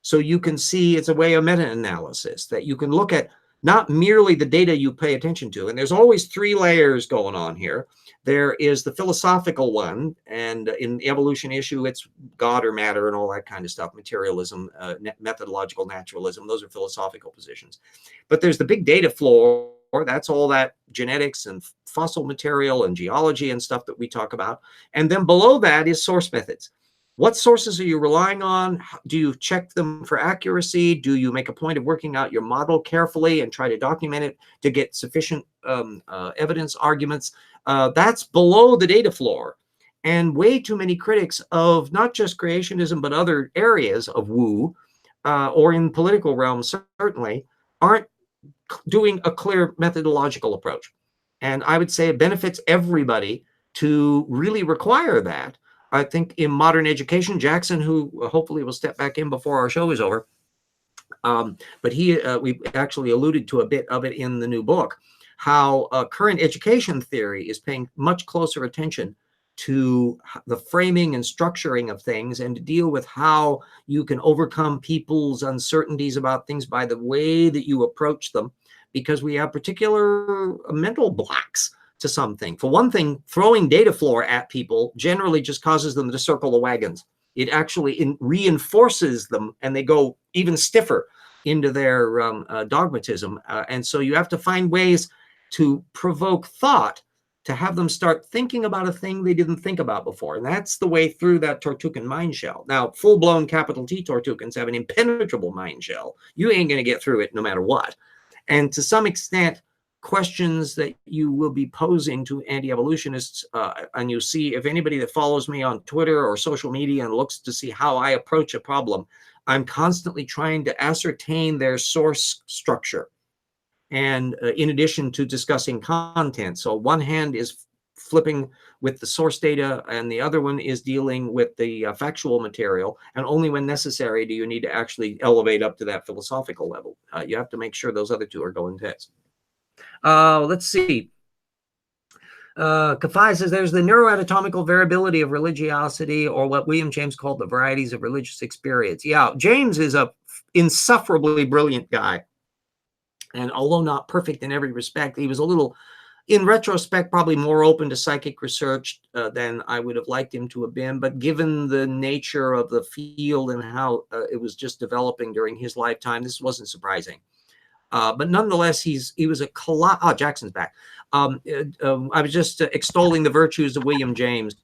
So you can see it's a way of meta-analysis that you can look at not merely the data you pay attention to. And there's always three layers going on here. There is the philosophical one, and in the evolution issue, it's God or matter and all that kind of stuff, materialism, methodological naturalism. Those are philosophical positions. But there's the big data floor. That's all that genetics and fossil material and geology and stuff that we talk about. And then below that is source methods. What sources are you relying on? Do you check them for accuracy? Do you make a point of working out your model carefully and try to document it to get sufficient evidence arguments? That's below the data floor. And way too many critics of not just creationism, but other areas of woo, or in political realms certainly, aren't doing a clear methodological approach. And I would say it benefits everybody to really require that. I think in modern education, Jackson, who hopefully will step back in before our show is over, but we actually alluded to a bit of it in the new book, how current education theory is paying much closer attention to the framing and structuring of things, and to deal with how you can overcome people's uncertainties about things by the way that you approach them, because we have particular mental blocks to something. For one thing, throwing data floor at people generally just causes them to circle the wagons. It actually reinforces them, and they go even stiffer into their dogmatism. And so you have to find ways to provoke thought, to have them start thinking about a thing they didn't think about before. And that's the way through that Tortugan mind shell. Now, full-blown capital T Tortugans have an impenetrable mind shell. You ain't going to get through it no matter what. And to some extent, questions that you will be posing to anti-evolutionists, and you see, if anybody that follows me on Twitter or social media and looks to see how I approach a problem, I'm constantly trying to ascertain their source structure. And in addition to discussing content. So one hand is flipping with the source data, and the other one is dealing with the factual material. And only when necessary do you need to actually elevate up to that philosophical level. You have to make sure those other two are going test. Let's see. Kafai says there's the neuroanatomical variability of religiosity, or what William James called the varieties of religious experience. Yeah, James is a insufferably brilliant guy. And although not perfect in every respect, he was a little, in retrospect, probably more open to psychic research than I would have liked him to have been. But given the nature of the field and how it was just developing during his lifetime, this wasn't surprising. But nonetheless, he was a Jackson's back. I was just extolling the virtues of William James.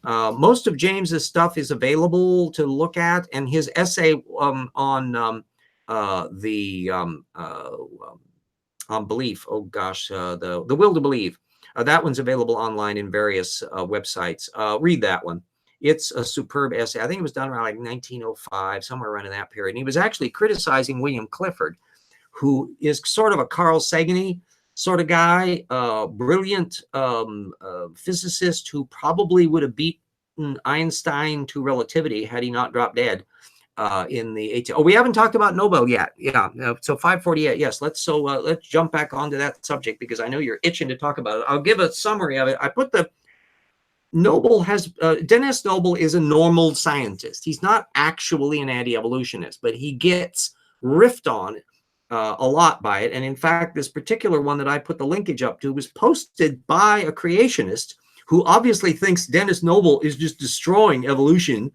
Most of James's stuff is available to look at, and his essay on belief. Oh gosh, the will to believe. That one's available online in various websites. Read that one. It's a superb essay. I think it was done around like 1905, somewhere around in that period. And he was actually criticizing William Clifford, who is sort of a Carl Sagan-y sort of guy, brilliant physicist who probably would have beaten Einstein to relativity had he not dropped dead. In the 18. Oh, we haven't talked about Nobel yet. Yeah. So 548. Yes. Let's jump back onto that subject, because I know you're itching to talk about it. I'll give a summary of it. I put the Noble has Dennis Noble is a normal scientist. He's not actually an anti-evolutionist, but he gets riffed on a lot by it. And in fact, this particular one that I put the linkage up to was posted by a creationist who obviously thinks Dennis Noble is just destroying evolution.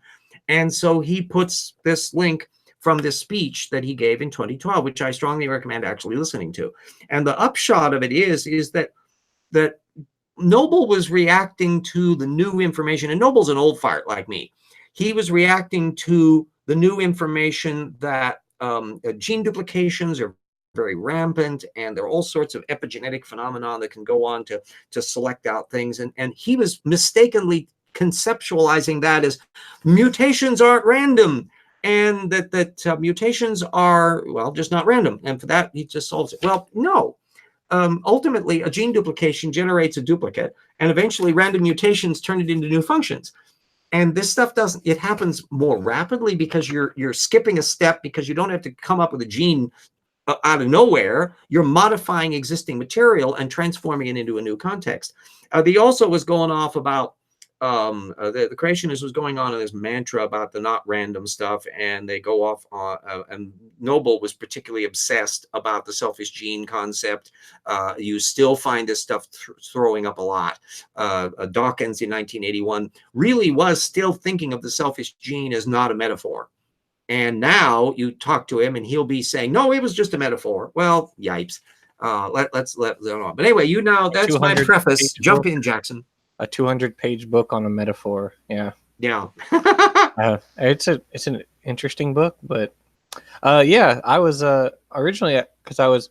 And so he puts this link from this speech that he gave in 2012, which I strongly recommend actually listening to. And the upshot of it is that Noble was reacting to the new information, and Noble's an old fart like me. He was reacting to the new information that gene duplications are very rampant, and there are all sorts of epigenetic phenomena that can go on to select out things. And he was mistakenly conceptualizing that as mutations aren't random, and that mutations are, well, just not random. And for that, he just solves it. Well, no. Ultimately, a gene duplication generates a duplicate, and eventually random mutations turn it into new functions. And this stuff it happens more rapidly because you're skipping a step, because you don't have to come up with a gene out of nowhere. You're modifying existing material and transforming it into a new context. He also was going off about the creationist was going on in this mantra about the not random stuff, and they go off and Noble was particularly obsessed about the selfish gene concept. You still find this stuff throwing up a lot. Dawkins in 1981 really was still thinking of the selfish gene as not a metaphor. And now you talk to him and he'll be saying, no, it was just a metaphor. Well, yipes. Let's let on. But anyway, that's my preface. Jump in, Jackson. A 200-page book on a metaphor. Yeah. It's an interesting book, but I was originally, because I was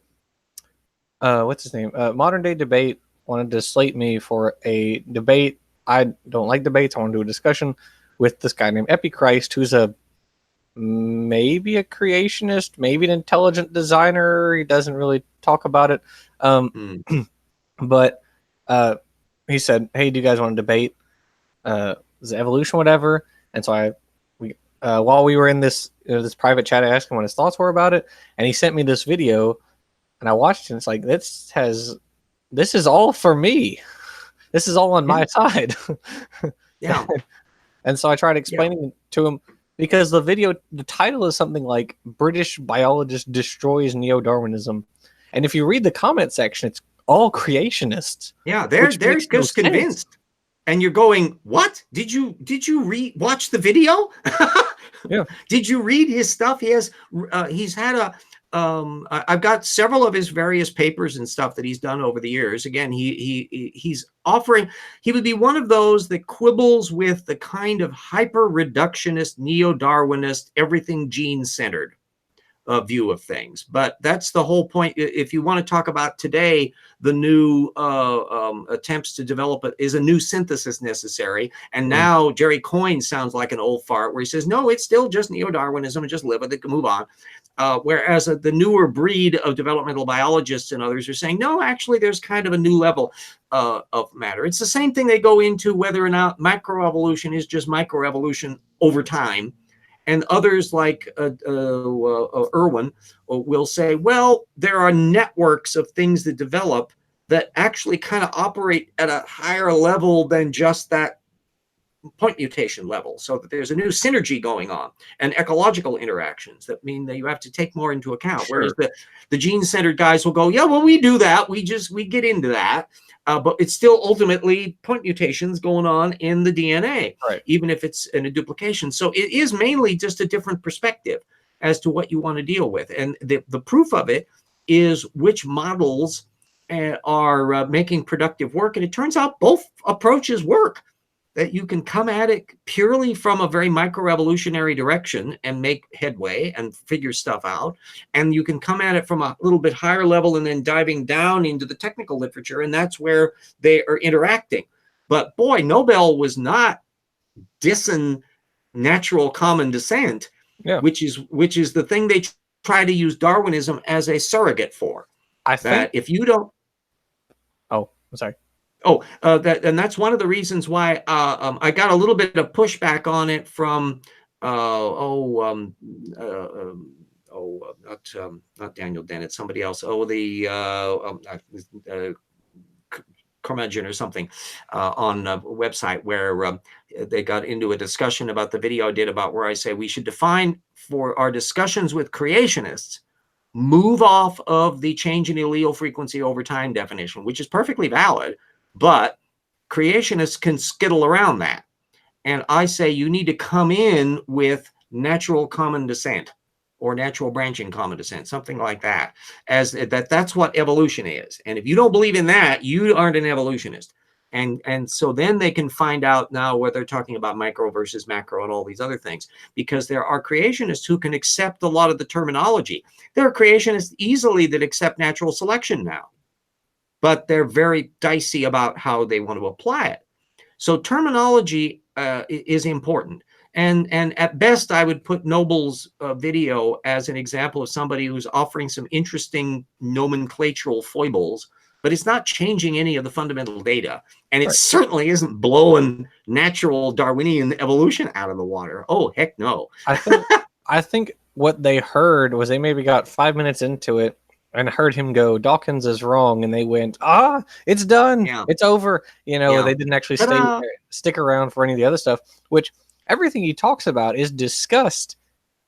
what's his name? Modern Day Debate wanted to slate me for a debate. I don't like debates. I want to do a discussion with this guy named Epichrist, who's maybe a creationist, maybe an intelligent designer. He doesn't really talk about it, but he said, "Hey, do you guys want to debate is it evolution, whatever?" And so while we were in this this private chat, I asked him what his thoughts were about it, and he sent me this video, and I watched it. And it's like this is all for me. This is all on my side. Yeah. And so I tried explaining it to him because the title is something like "British biologist destroys neo-Darwinism," and if you read the comment section, it's all creationists. Yeah, they're just convinced. And you're going, what? Did you watch the video? Yeah. Did you read his stuff? He's had I've got several of his various papers and stuff that he's done over the years. Again, he's offering, he would be one of those that quibbles with the kind of hyper reductionist, neo-Darwinist, everything gene centered view of things. But that's the whole point. If you want to talk about today, the new attempts to develop it is a new synthesis necessary. And now Jerry Coyne sounds like an old fart where he says, no, it's still just neo-Darwinism and just live with it, move on. Whereas the newer breed of developmental biologists and others are saying, no, actually, there's kind of a new level of matter. It's the same thing they go into whether or not macroevolution is just microevolution over time. And others like Irwin will say, well, there are networks of things that develop that actually kind of operate at a higher level than just that point mutation level, so that there's a new synergy going on and ecological interactions that mean that you have to take more into account. Sure. Whereas the gene-centered guys will go, yeah, well, we do that. We get into that. But it's still ultimately point mutations going on in the DNA, right, even if it's in a duplication. So it is mainly just a different perspective as to what you want to deal with. And the proof of it is which models are making productive work. And it turns out both approaches work, that you can come at it purely from a very microevolutionary direction and make headway and figure stuff out. And you can come at it from a little bit higher level and then diving down into the technical literature. And that's where they are interacting. But boy, Nobel was not dissing natural common descent, which is the thing they try to use Darwinism as a surrogate for. I think if you don't... Oh, I'm sorry. Oh, and that's one of the reasons why I got a little bit of pushback on it from not Daniel Dennett, somebody else. Curmudgeon or something on a website where they got into a discussion about the video I did about where I say we should define for our discussions with creationists, move off of the change in allele frequency over time definition, which is perfectly valid. But creationists can skittle around that. And I say you need to come in with natural common descent or natural branching common descent, something like that, as that's what evolution is. And if you don't believe in that, you aren't an evolutionist. And so then they can find out now where they're talking about micro versus macro and all these other things, because there are creationists who can accept a lot of the terminology. There are creationists easily that accept natural selection now, but they're very dicey about how they want to apply it. So terminology is important. And at best, I would put Noble's video as an example of somebody who's offering some interesting nomenclatural foibles, but it's not changing any of the fundamental data. And it certainly isn't blowing natural Darwinian evolution out of the water. Oh, heck no. I think what they heard was they maybe got 5 minutes into it and heard him go, Dawkins is wrong. And they went, it's done. Yeah. It's over. They didn't actually stick around for any of the other stuff, which everything he talks about is discussed.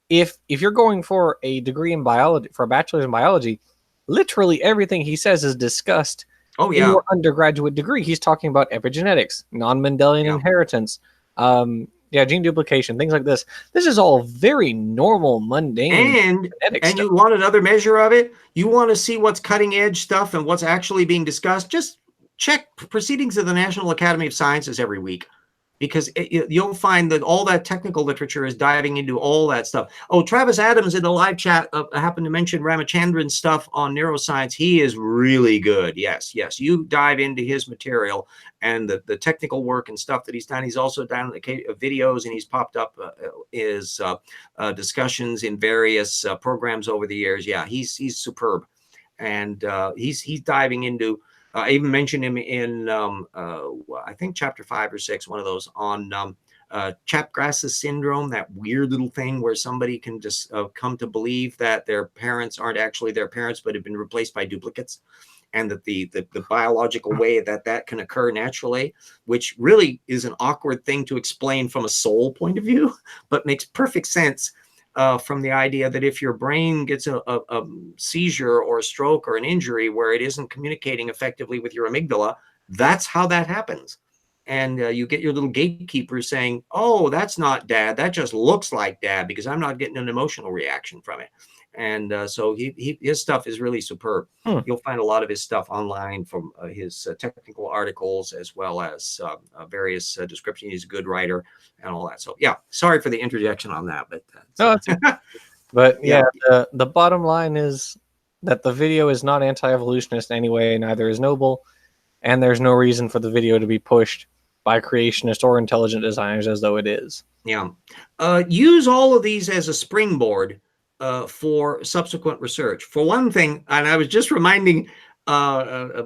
If you're going for a degree in biology, for a bachelor's in biology, literally everything he says is discussed in your undergraduate degree. He's talking about epigenetics, non-Mendelian inheritance, gene duplication, things like this. This is all very normal, mundane. And you want another measure of it? You want to see what's cutting edge stuff and what's actually being discussed? Just check Proceedings of the National Academy of Sciences every week, because you'll find that all that technical literature is diving into all that stuff. Oh, Travis Adams in the live chat happened to mention Ramachandran's stuff on neuroscience. He is really good. Yes. You dive into his material and the technical work and stuff that he's done. He's also done videos, and he's popped up his discussions in various programs over the years. Yeah, he's superb. And he's diving into I even mentioned him in, I think, chapter 5 or 6, one of those, on Chapgras's syndrome, that weird little thing where somebody can just come to believe that their parents aren't actually their parents, but have been replaced by duplicates. And that the biological way that can occur naturally, which really is an awkward thing to explain from a soul point of view, but makes perfect sense from the idea that if your brain gets a seizure or a stroke or an injury where it isn't communicating effectively with your amygdala, that's how that happens. And you get your little gatekeeper saying, oh, that's not dad. That just looks like dad because I'm not getting an emotional reaction from it. And so his stuff is really superb. You'll find a lot of his stuff online from his technical articles, as well as various descriptions. He's a good writer and all that. So yeah, sorry for the interjection on that, but no, it's okay. But yeah, the bottom line is that the video is not anti-evolutionist in any way. Neither is Noble, and there's no reason for the video to be pushed by creationists or intelligent designers as though it is. Yeah, use all of these as a springboard for subsequent research. For one thing, and I was just reminding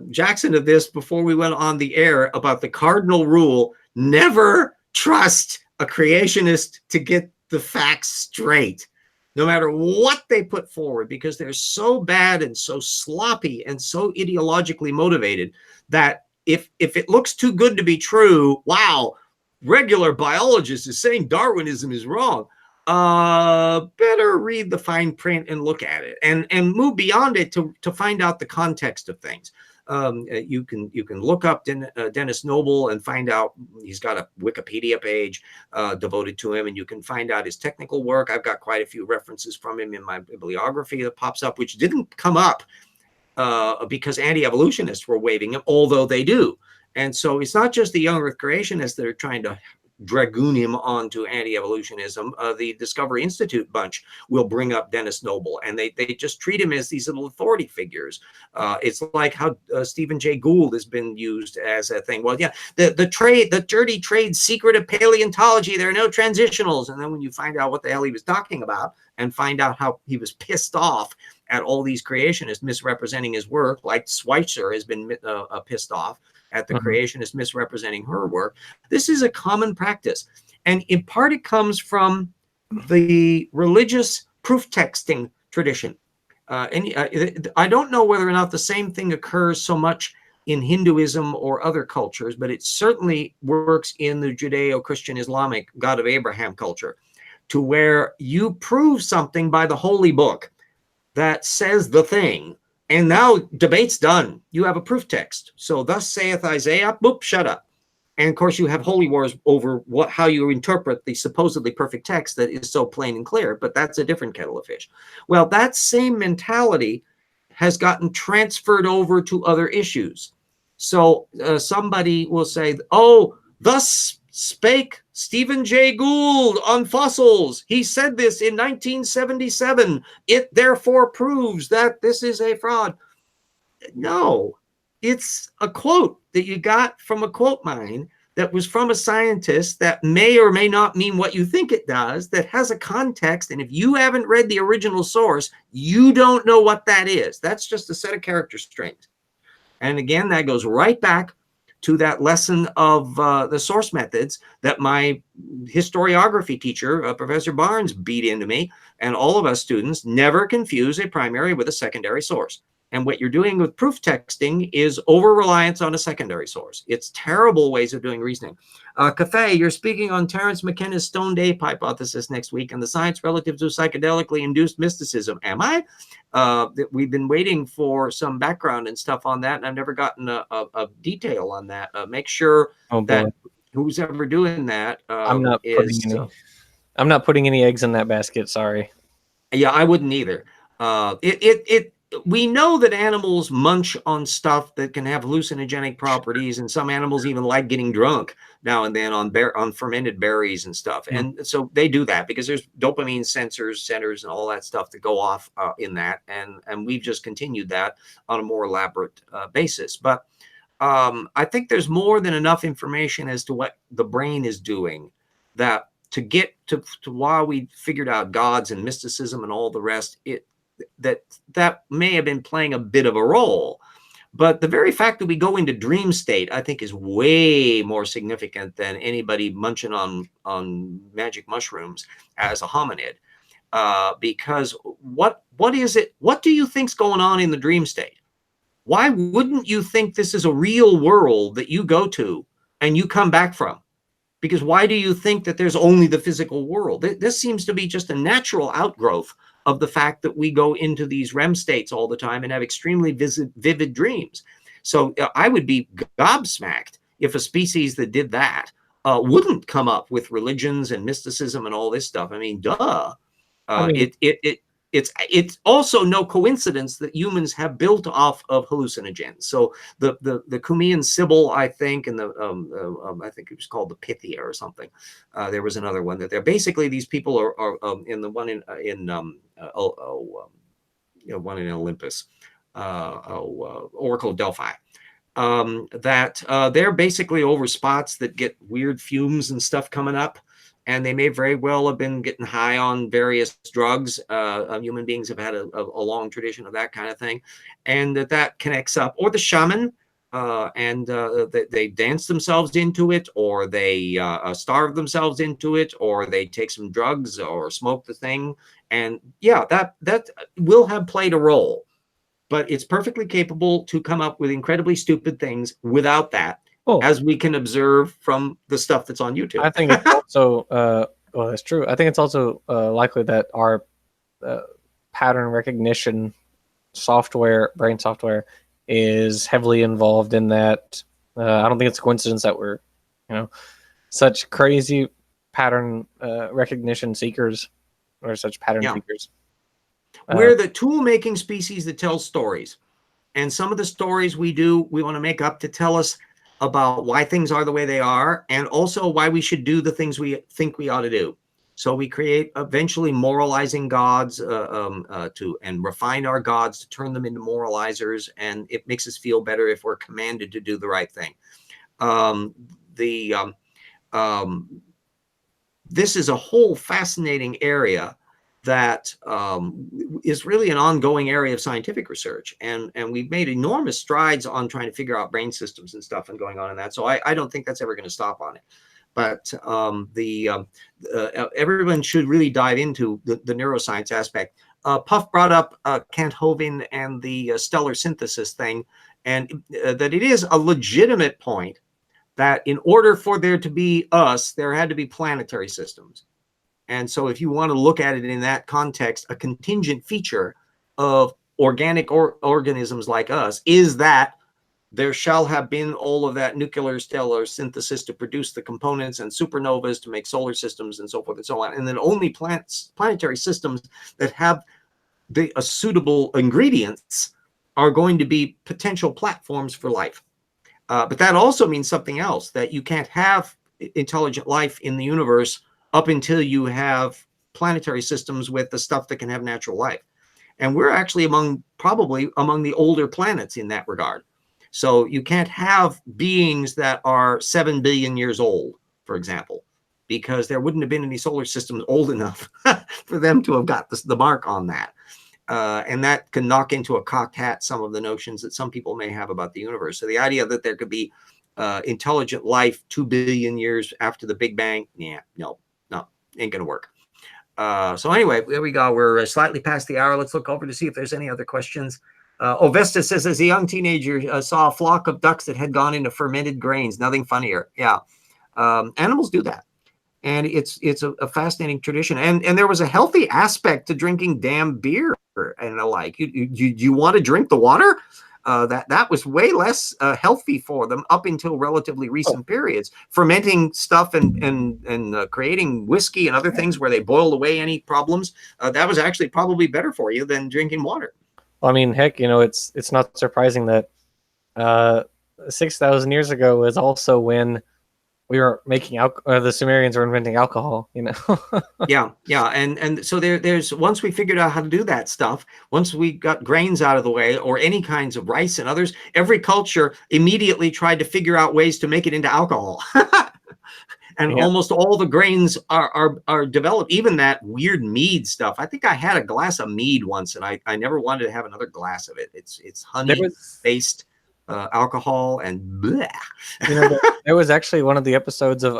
Jackson of this before we went on the air about the cardinal rule: never trust a creationist to get the facts straight, no matter what they put forward, because they're so bad and so sloppy and so ideologically motivated that if it looks too good to be true, wow, regular biologist is saying Darwinism is wrong. Better read the fine print and look at it and move beyond it to find out the context of things. You can look up Dennis Noble and find out he's got a Wikipedia page devoted to him, and you can find out his technical work. I've got quite a few references from him in my bibliography that pops up, which didn't come up because anti-evolutionists were waving him, although they do. And so it's not just the young Earth creationists that are trying to dragoon him onto anti-evolutionism. The Discovery Institute bunch will bring up Dennis Noble, and they just treat him as these little authority figures. It's like how Stephen Jay Gould has been used as a thing. Well, yeah, the dirty trade secret of paleontology, there are no transitionals. And then when you find out what the hell he was talking about and find out how he was pissed off at all these creationists misrepresenting his work, like Schweitzer has been pissed off at the creationist misrepresenting her work. This is a common practice. And in part, it comes from the religious proof texting tradition. I don't know whether or not the same thing occurs so much in Hinduism or other cultures, but it certainly works in the Judeo-Christian Islamic God of Abraham culture, to where you prove something by the holy book that says the thing. And now debate's done. You have a proof text. So thus saith Isaiah, boop, shut up. And of course you have holy wars over how you interpret the supposedly perfect text that is so plain and clear, but that's a different kettle of fish. Well, that same mentality has gotten transferred over to other issues. So somebody will say, oh, thus spake Stephen Jay Gould on fossils. He said this in 1977. It therefore proves that this is a fraud. No, it's a quote that you got from a quote mine that was from a scientist that may or may not mean what you think it does, that has a context. And if you haven't read the original source, you don't know what that is. That's just a set of character strings. And again, that goes right back to that lesson of the source methods that my historiography teacher, Professor Barnes, beat into me, and all of us students: never confuse a primary with a secondary source. And what you're doing with proof texting is over-reliance on a secondary source. It's terrible ways of doing reasoning. Cafe, you're speaking on Terence McKenna's stoned ape hypothesis next week and the science relative to psychedelically induced mysticism. Am I? We've been waiting for some background and stuff on that, and I've never gotten a detail on that. Make sure that who's ever doing that I'm not putting any eggs in that basket. Sorry. Yeah, I wouldn't either. We know that animals munch on stuff that can have hallucinogenic properties, and some animals even like getting drunk now and then on fermented berries and stuff. And so they do that because there's dopamine centers and all that stuff that go off in that. And we've just continued that on a more elaborate basis. But I think there's more than enough information as to what the brain is doing that to get to why we figured out gods and mysticism and all the rest, that may have been playing a bit of a role, But the very fact that we go into dream state, I think, is way more significant than anybody munching on magic mushrooms as a hominid. Because what is it? What do you think's going on in the dream state? Why wouldn't you think this is a real world that you go to and you come back from? Because why do you think that there's only the physical world? This seems to be just a natural outgrowth of the fact that we go into these REM states all the time and have extremely vivid dreams. So I would be gobsmacked if a species that did that wouldn't come up with religions and mysticism and all this stuff. I mean, duh. I mean, It's also no coincidence that humans have built off of hallucinogens. So the Cumean Sibyl, I think, and I think it was called the Pythia or something. There was another one that they're basically, these people are in the one one in Olympus, Oracle of Delphi. That they're basically over spots that get weird fumes and stuff coming up. And they may very well have been getting high on various drugs. Human beings have had a long tradition of that kind of thing. And that connects up. Or the shaman, and they dance themselves into it, or they starve themselves into it, or they take some drugs or smoke the thing. And yeah, that will have played a role. But it's perfectly capable to come up with incredibly stupid things without that. oh, As we can observe from the stuff that's on YouTube. I think it's also, well, that's true. I think it's also likely that our pattern recognition software, brain software, is heavily involved in that. I don't think it's a coincidence that we're, such crazy pattern recognition seekers, or such pattern seekers. We're the tool-making species that tells stories. And some of the stories we want to make up to tell us about why things are the way they are, and also why we should do the things we think we ought to do. So we create eventually moralizing gods and refine our gods to turn them into moralizers, and it makes us feel better if we're commanded to do the right thing. This is a whole fascinating area that is really an ongoing area of scientific research. And we've made enormous strides on trying to figure out brain systems and stuff and going on in that. So I don't think that's ever going to stop on it. But everyone should really dive into the neuroscience aspect. Puff brought up Kant Hovind and the stellar synthesis thing, and that it is a legitimate point that in order for there to be us, there had to be planetary systems. And so if you want to look at it in that context, a contingent feature of organic organisms like us is that there shall have been all of that nuclear stellar synthesis to produce the components and supernovas to make solar systems and so forth and so on. And then only planetary systems that have the suitable ingredients are going to be potential platforms for life. But that also means something else, that you can't have intelligent life in the universe up until you have planetary systems with the stuff that can have natural life. And we're actually probably among the older planets in that regard. So you can't have beings that are 7 billion years old, for example, because there wouldn't have been any solar systems old enough for them to have got the mark on that. And that can knock into a cocked hat some of the notions that some people may have about the universe. So the idea that there could be intelligent life 2 billion years after the Big Bang, no, ain't gonna work. So anyway, there we go. We're slightly past the hour. Let's look over to see if there's any other questions. Ovesta says, as a young teenager, saw a flock of ducks that had gone into fermented grains. Nothing funnier. Yeah, animals do that, and it's a fascinating tradition. And there was a healthy aspect to drinking damn beer and the like. You want to drink the water? That was way less healthy for them up until relatively recent periods. Fermenting stuff and creating whiskey and other things where they boiled away any problems, that was actually probably better for you than drinking water. Well, I mean, heck, it's not surprising that 6,000 years ago is also when we were making the Sumerians were inventing alcohol, yeah. And so there's once we figured out how to do that stuff, once we got grains out of the way, or any kinds of rice and others, every culture immediately tried to figure out ways to make it into alcohol. And almost all the grains are developed, even that weird mead stuff. I think I had a glass of mead once, and I never wanted to have another glass of it. It's honey based. alcohol and bleh. There was actually one of the episodes of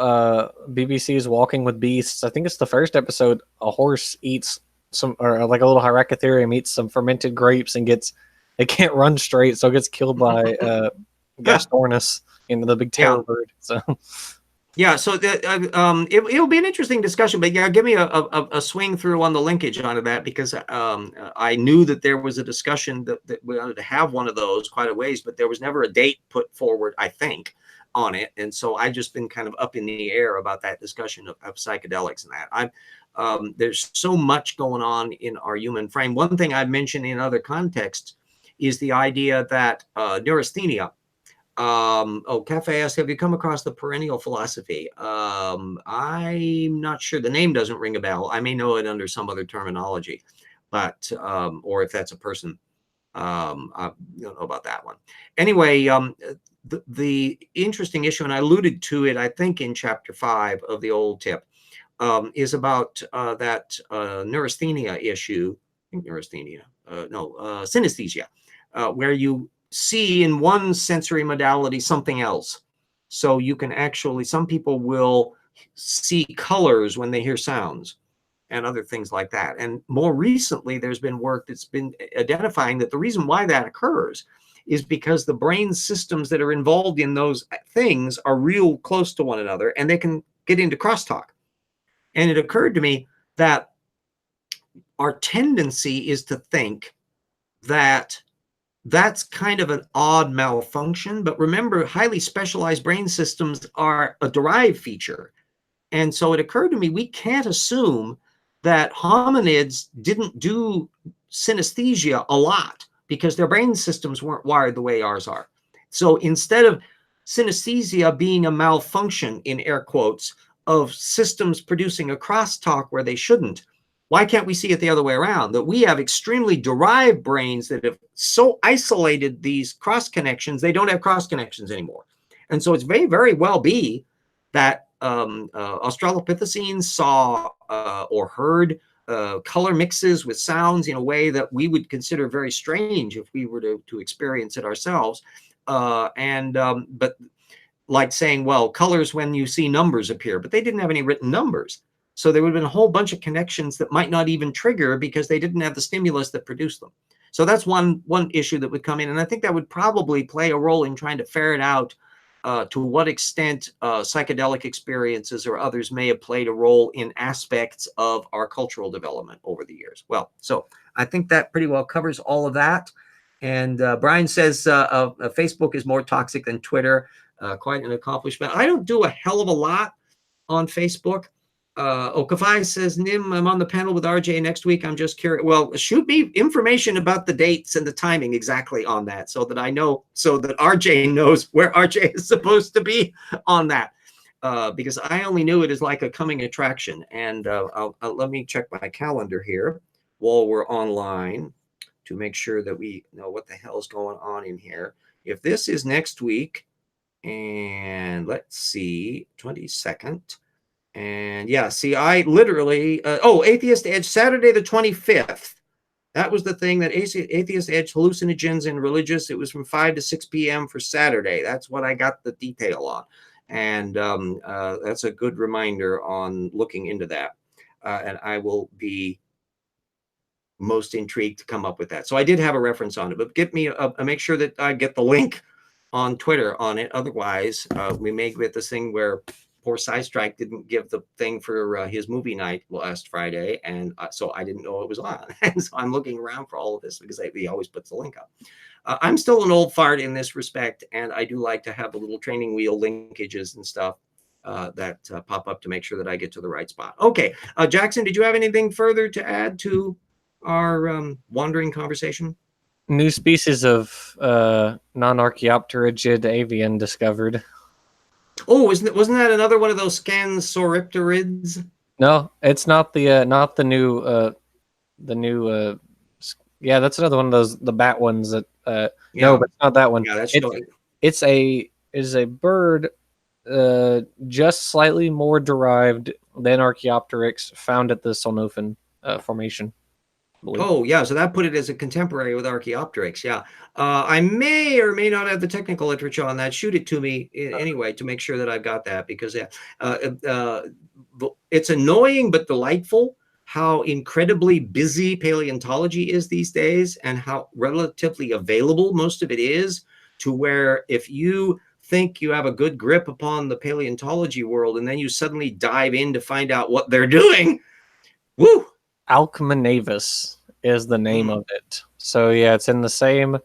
BBC's Walking with Beasts. I think it's the first episode. A horse eats some, or like a little Hyracotherium eats some fermented grapes and it can't run straight, so it gets killed by Gastornis, the big terror bird. So. Yeah, so it'll be an interesting discussion, but yeah, give me a swing through on the linkage onto that, because I knew that there was a discussion that we wanted to have one of those quite a ways, but there was never a date put forward, I think, on it, and so I've just been kind of up in the air about that discussion of psychedelics and that. There's so much going on in our human frame. One thing I've mentioned in other contexts is the idea that neurasthenia. Cafe asks, have you come across the perennial philosophy? I'm not sure. The name doesn't ring a bell. I may know it under some other terminology, but or if that's a person, I don't know about that one. Anyway, the interesting issue, and I alluded to it, I think, in chapter 5 of the old tip, is about that neurasthenia issue. I think neurasthenia, synesthesia, where you see in one sensory modality something else. So you can actually, some people will see colors when they hear sounds and other things like that. And more recently, there's been work that's been identifying that the reason why that occurs is because the brain systems that are involved in those things are real close to one another, and they can get into crosstalk. And it occurred to me that our tendency is to think that that's kind of an odd malfunction. But remember, highly specialized brain systems are a derived feature. And so it occurred to me, we can't assume that hominids didn't do synesthesia a lot because their brain systems weren't wired the way ours are. So instead of synesthesia being a malfunction, in air quotes, of systems producing a crosstalk where they shouldn't, why can't we see it the other way around? That we have extremely derived brains that have so isolated these cross connections, they don't have cross connections anymore. And so it's very, very well be that Australopithecines saw or heard color mixes with sounds in a way that we would consider very strange if we were to experience it ourselves. But like saying, well, colors when you see numbers appear, but they didn't have any written numbers. So there would have been a whole bunch of connections that might not even trigger because they didn't have the stimulus that produced them. So that's one issue that would come in. And I think that would probably play a role in trying to ferret out to what extent psychedelic experiences or others may have played a role in aspects of our cultural development over the years. Well, so I think that pretty well covers all of that. And Brian says Facebook is more toxic than Twitter. Quite an accomplishment. I don't do a hell of a lot on Facebook. Kafai says, Nim, I'm on the panel with RJ next week. I'm just curious. Well, shoot me information about the dates and the timing exactly on that so that I know, so that RJ knows where RJ is supposed to be on that. Because I only knew it as like a coming attraction. And let me check my calendar here while we're online to make sure that we know what the hell is going on in here. If this is next week, and let's see, 22nd. And yeah, see, I literally, Atheist Edge, Saturday the 25th. That was the thing, that Atheist Edge, hallucinogens and religious. It was from 5 to 6 p.m. for Saturday. That's what I got the detail on. And that's a good reminder on looking into that. And I will be most intrigued to come up with that. So I did have a reference on it, but get me, make sure that I get the link on Twitter on it. Otherwise, we may get this thing where poor Strike didn't give the thing for his movie night last Friday, and so I didn't know it was on. And so I'm looking around for all of this because he always puts the link up. I'm still an old fart in this respect, and I do like to have the little training wheel linkages and stuff that pop up to make sure that I get to the right spot. Okay, Jackson, did you have anything further to add to our wandering conversation? New species of non-archaeopterygiid avian discovered. Oh, wasn't that another one of those Scansauropterids? No, it's not the new yeah, that's another one of those, the bat ones that no, but it's not that one. Yeah, that's it's a bird just slightly more derived than Archaeopteryx, found at the Solnofan formation. believe. Oh, yeah. So that put it as a contemporary with Archaeopteryx. Yeah. I may or may not have the technical literature on that. Shoot it to me anyway to make sure that I've got that, because it's annoying but delightful how incredibly busy paleontology is these days, and how relatively available most of it is, to where if you think you have a good grip upon the paleontology world and then you suddenly dive in to find out what they're doing, woo! Alcmenavis is the name of it. So yeah, it's in the same.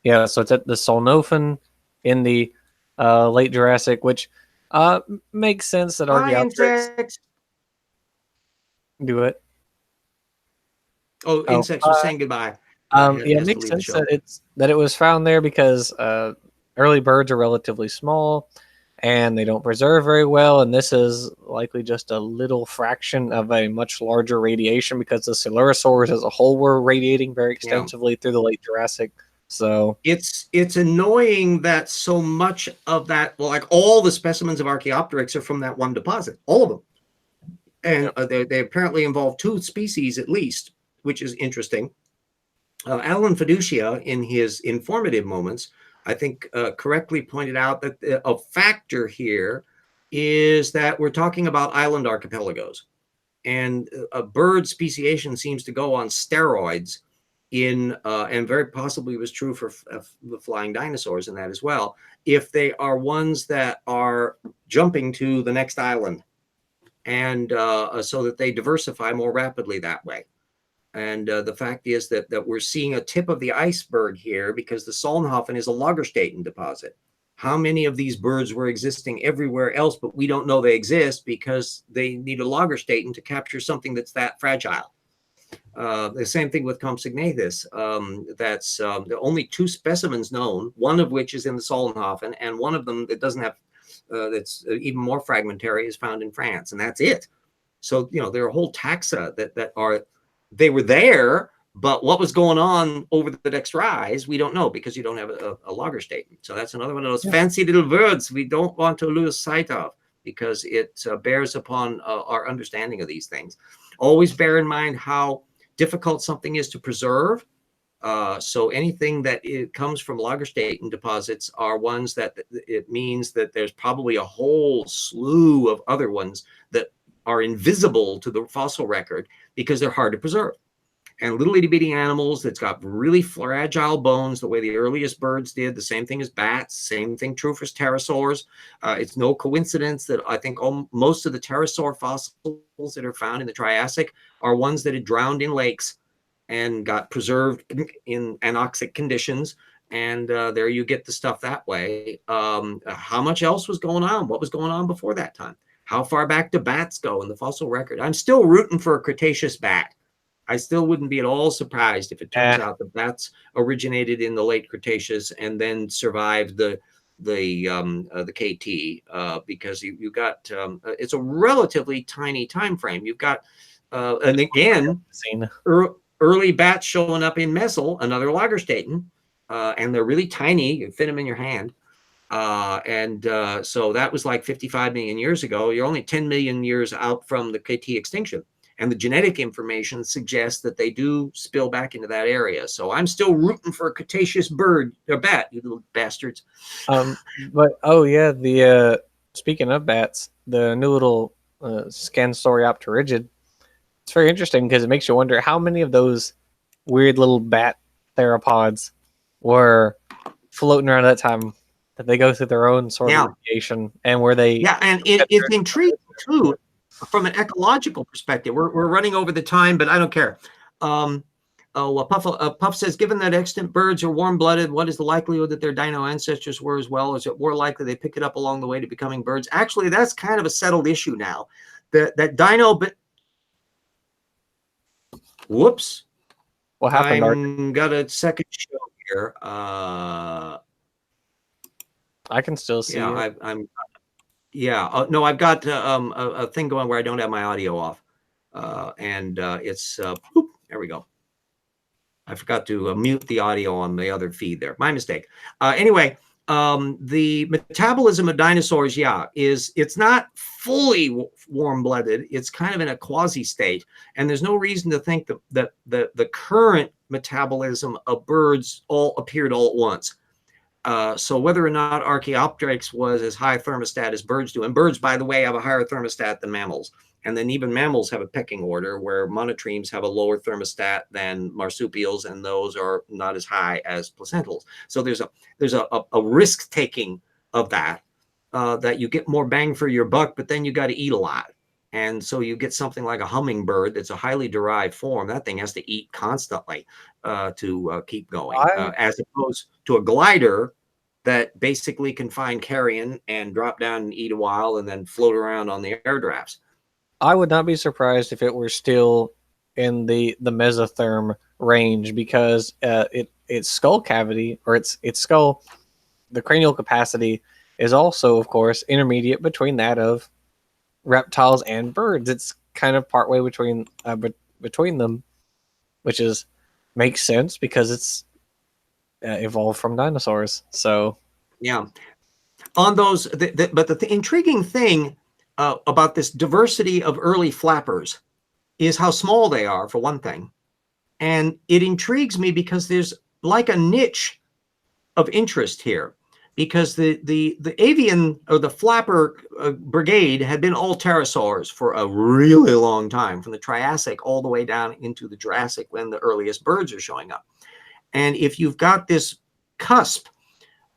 Yeah, so it's at the Solnophan in the late Jurassic, which makes sense that Bye, Archaeopteryx insects. do it. Oh, Oh, insects are saying goodbye. Yeah, he yeah, it has to makes leave the sense show. that it was found there because early birds are relatively small and they don't preserve very well, and this is likely just a little fraction of a much larger radiation because the Coelurosaurs as a whole were radiating very Yeah. extensively through the late Jurassic. So It's annoying that so much of that, well, like all the specimens of Archaeopteryx are from that one deposit, all of them. And they apparently involve 2 species at least, which is interesting. Alan Fiducia, in his informative moments, I think correctly pointed out that a factor here is that we're talking about island archipelagos, and bird speciation seems to go on steroids and very possibly was true for the flying dinosaurs in that as well, if they are ones that are jumping to the next island, and so that they diversify more rapidly that way. And the fact is that we're seeing a tip of the iceberg here, because the Solnhofen is a Lagerstätten deposit. How many of these birds were existing everywhere else, but we don't know they exist because they need a Lagerstätten to capture something that's that fragile? The same thing with Compsognathus. That's the only 2 specimens known, one of which is in the Solnhofen, and one of them that doesn't have, that's even more fragmentary, is found in France, and that's it. So, there are whole taxa that are, they were there, but what was going on over the next rise, we don't know, because you don't have a Lagerstätten. So that's another one of those fancy little words we don't want to lose sight of, because it bears upon our understanding of these things. Always bear in mind how difficult something is to preserve. So anything that it comes from Lagerstätten deposits are ones that it means that there's probably a whole slew of other ones that are invisible to the fossil record because they're hard to preserve. And little itty bitty animals that's got really fragile bones, the way the earliest birds did, the same thing as bats, same thing true for pterosaurs. It's no coincidence that I think most of the pterosaur fossils that are found in the Triassic are ones that had drowned in lakes and got preserved in anoxic conditions. And there you get the stuff that way. How much else was going on? What was going on before that time? How far back do bats go in the fossil record? I'm still rooting for a Cretaceous bat. I still wouldn't be at all surprised if it turns out that bats originated in the late Cretaceous and then survived the KT, because you got it's a relatively tiny time frame. You've got and again early bats showing up in Meso, another Lagerstätten, and they're really tiny. You fit them in your hand. So that was like 55 million years ago. You're only 10 million years out from the KT extinction. And the genetic information suggests that they do spill back into that area. So I'm still rooting for a Cretaceous bird or bat, you little bastards. But oh yeah, the speaking of bats, the new little Scansoriopterygid. It's very interesting because it makes you wonder how many of those weird little bat theropods were floating around at that time, that they go through their own sort of radiation, and where they and it's intriguing too from an ecological perspective. We're running over the time, but I don't care. Puff says, given that extant birds are warm-blooded, what is the likelihood that their dino ancestors were as well? Is it more likely they pick it up along the way to becoming birds? Actually, that's kind of a settled issue now. That dino, but whoops, what happened? Got a second show here. I can still see. Yeah, I'm. Yeah, no, I've got a thing going where I don't have my audio off, and it's whoop, there we go. I forgot to mute the audio on the other feed there. My mistake. Anyway, The metabolism of dinosaurs, it's not fully warm-blooded. It's kind of in a quasi state, and there's no reason to think that the current metabolism of birds all appeared all at once. So whether or not Archaeopteryx was as high thermostat as birds do, and birds, by the way, have a higher thermostat than mammals, and then even mammals have a pecking order where monotremes have a lower thermostat than marsupials, and those are not as high as placentals. So there's a risk taking of that, that you get more bang for your buck, but then you got to eat a lot. And so you get something like a hummingbird that's a highly derived form. That thing has to eat constantly to keep going, as opposed to a glider that basically can find carrion and drop down and eat a while and then float around on the air drafts. I would not be surprised if it were still in the mesotherm range, because its skull cavity, or its skull, the cranial capacity is also, of course, intermediate between that of reptiles and birds. It's kind of partway between them, which makes sense because it's evolved from dinosaurs. So yeah, on those, but the intriguing thing about this diversity of early flappers is how small they are, for one thing, and it intrigues me because there's like a niche of interest here, because the avian or the flapper brigade had been all pterosaurs for a really long time, from the Triassic all the way down into the Jurassic, when the earliest birds are showing up. And if you've got this cusp,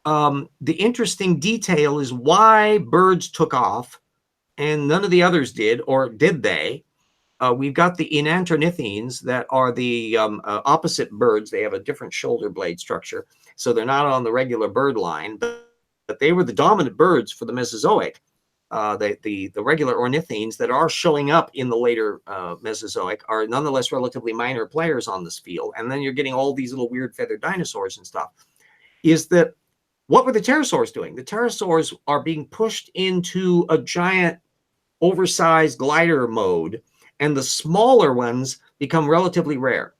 the interesting detail is why birds took off and none of the others did, or did they? We've got the enantiornithines that are the opposite birds. They have a different shoulder blade structure, so they're not on the regular bird line, but they were the dominant birds for the Mesozoic. The regular ornithines that are showing up in the later Mesozoic are nonetheless relatively minor players on this field. And then you're getting all these little weird feathered dinosaurs and stuff. Is that what were the pterosaurs doing? The pterosaurs are being pushed into a giant oversized glider mode, and the smaller ones become relatively rare.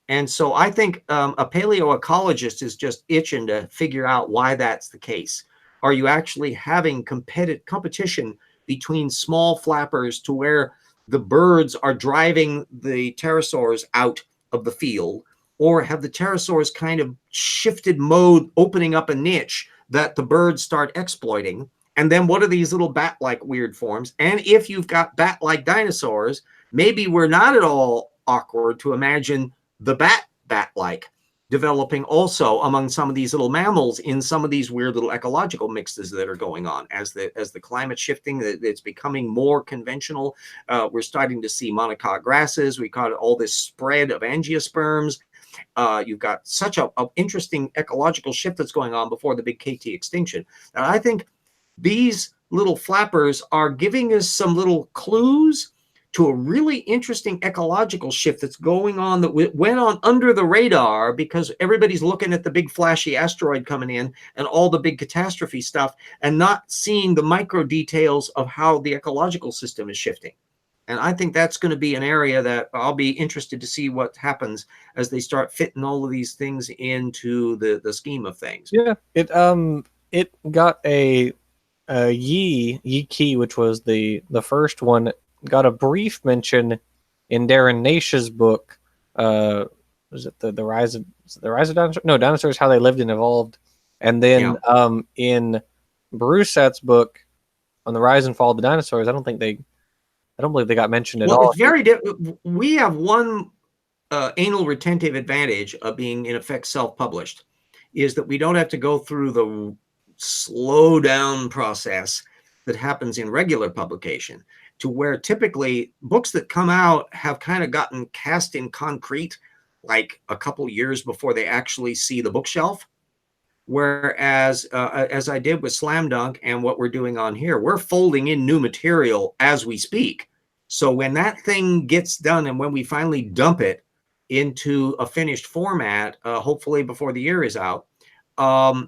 And so I think a paleoecologist is just itching to figure out why that's the case. Are you actually having competition between small flappers to where the birds are driving the pterosaurs out of the field, or have the pterosaurs kind of shifted mode, opening up a niche that the birds start exploiting? And then what are these little bat-like weird forms? And if you've got bat-like dinosaurs, maybe we're not at all awkward to imagine the bat-like developing also among some of these little mammals in some of these weird little ecological mixes that are going on. As the climate shifting, it's becoming more conventional. We're starting to see monocot grasses. We got all this spread of angiosperms. You've got such an interesting ecological shift that's going on before the big KT extinction. And I think these little flappers are giving us some little clues to a really interesting ecological shift that's going on, that went on under the radar because everybody's looking at the big flashy asteroid coming in and all the big catastrophe stuff, and not seeing the micro details of how the ecological system is shifting. And I think that's going to be an area that I'll be interested to see what happens as they start fitting all of these things into the scheme of things. Yeah, it got a Yi Key, which was the first one, got a brief mention in Darren Nash's book. Was it the rise of dinosaurs? No, Dinosaurs: How They Lived and Evolved. And then in Brusat's book on the rise and fall of the dinosaurs, I don't believe they got mentioned at all. It's very different. We have one anal retentive advantage of being in effect self-published, is that we don't have to go through the slow down process that happens in regular publication, to where typically books that come out have kind of gotten cast in concrete like a couple years before they actually see the bookshelf. Whereas as I did with Slam Dunk and what we're doing on here, we're folding in new material as we speak. So when that thing gets done and when we finally dump it into a finished format, hopefully before the year is out,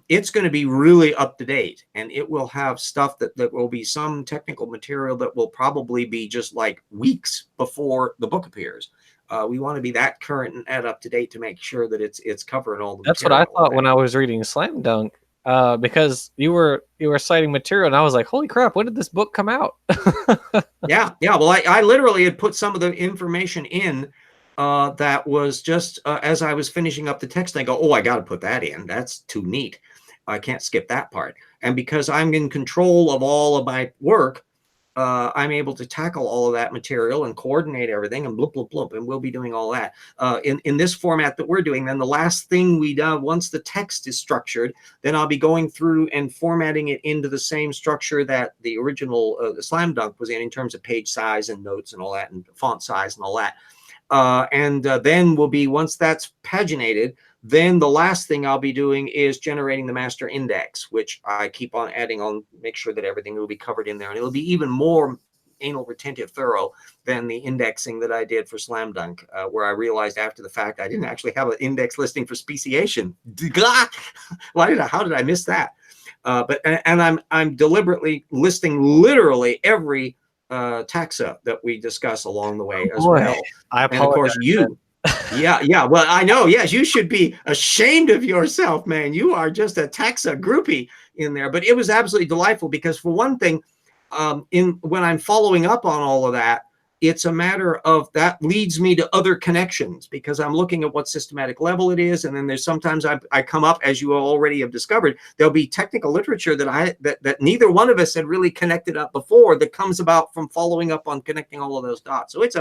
it's going to be really up to date, and it will have stuff that will be some technical material that will probably be just like weeks before the book appears. We want to be that current and up to date to make sure that it's covering all the That's what I thought when I was reading Slam Dunk. because you were citing material, and I was like, holy crap, when did this book come out? Yeah. Well, I literally had put some of the information in that was just as I was finishing up the text. I go, oh, I got to put that in. That's too neat. I can't skip that part. And because I'm in control of all of my work, I'm able to tackle all of that material and coordinate everything and bloop, bloop, bloop. And we'll be doing all that in this format that we're doing. Then the last thing we do, once the text is structured, then I'll be going through and formatting it into the same structure that the original the Slam Dunk was in terms of page size and notes and all that and font size and all that. Then we'll be, once that's paginated, then the last thing I'll be doing is generating the master index, which I keep on adding on, make sure that everything will be covered in there. And it'll be even more anal retentive thorough than the indexing that I did for Slam Dunk, where I realized after the fact I didn't actually have an index listing for speciation. How did I miss that? I'm deliberately listing literally every taxa that we discuss along the way as well. I apologize. And of course you. Yeah. Well, I know. Yes, you should be ashamed of yourself, man. You are just a taxa groupie in there. But it was absolutely delightful because, for one thing, when I'm following up on all of that, it's a matter of that leads me to other connections because I'm looking at what systematic level it is, and then there's sometimes I come up, as you already have discovered, there'll be technical literature that neither one of us had really connected up before that comes about from following up on connecting all of those dots. So it's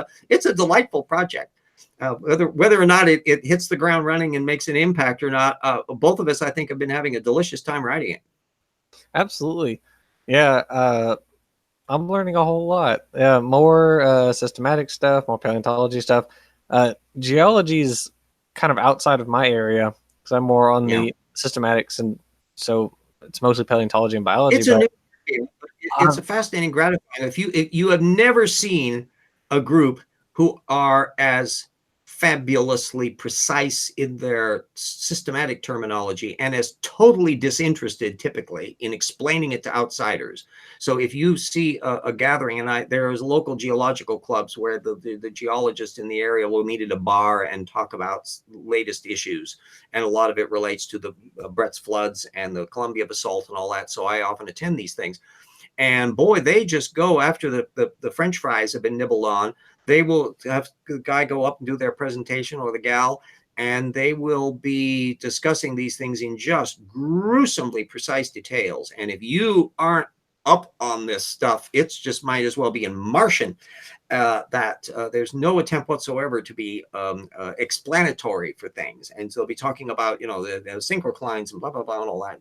a delightful project. Whether or not it hits the ground running and makes an impact or not, both of us, I think, have been having a delicious time writing it. Absolutely. Yeah. I'm learning a whole lot. Yeah, more systematic stuff, more paleontology stuff. Geology is kind of outside of my area because I'm more on the systematics, and so it's mostly paleontology and biology. It's a fascinating, gratifying. If you have never seen a group who are as fabulously precise in their systematic terminology and as totally disinterested typically in explaining it to outsiders. So if you see a gathering, and there's local geological clubs where the geologists in the area will meet at a bar and talk about latest issues, and a lot of it relates to the Brett's floods and the Columbia basalt and all that. So I often attend these things, and boy, they just go after the French fries have been nibbled on. They will have the guy go up and do their presentation, or the gal, and they will be discussing these things in just gruesomely precise details. And if you aren't up on this stuff, it's just might as well be in Martian. There's no attempt whatsoever to be explanatory for things, and so they'll be talking about the synchroclines and blah blah blah and all that,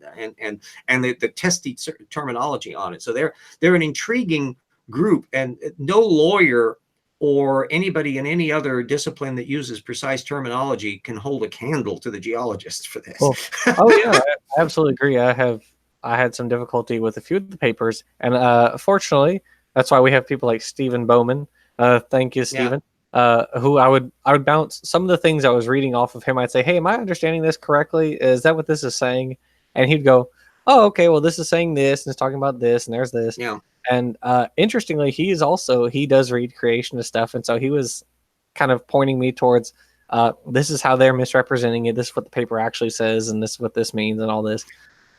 and the testy terminology on it. So they're an intriguing group, and no lawyer or anybody in any other discipline that uses precise terminology can hold a candle to the geologist for this. Oh yeah, I absolutely agree. I had some difficulty with a few of the papers, and fortunately, that's why we have people like Stephen Bowman. Thank you, Stephen. Yeah. Who I would bounce some of the things I was reading off of him. I'd say, hey, am I understanding this correctly? Is that what this is saying? And he'd go, oh, okay, well, this is saying this, and it's talking about this, and there's this. Yeah. And interestingly, he does read creationist stuff, and so he was kind of pointing me towards this is how they're misrepresenting it. This is what the paper actually says, and this is what this means, and all this.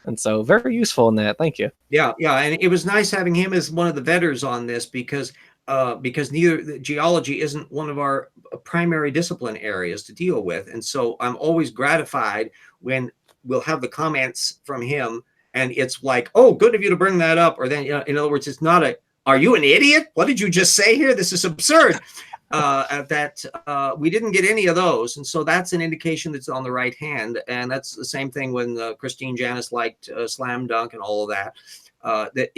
And so very useful in that. Thank you. Yeah, and it was nice having him as one of the vetters on this because geology isn't one of our primary discipline areas to deal with, and so I'm always gratified when we'll have the comments from him. And it's like, oh, good of you to bring that up. Or then, in other words, it's not are you an idiot? What did you just say here? This is absurd. We didn't get any of those. And so that's an indication that's on the right hand. And that's the same thing when Christine Janis liked Slam Dunk and all of that. That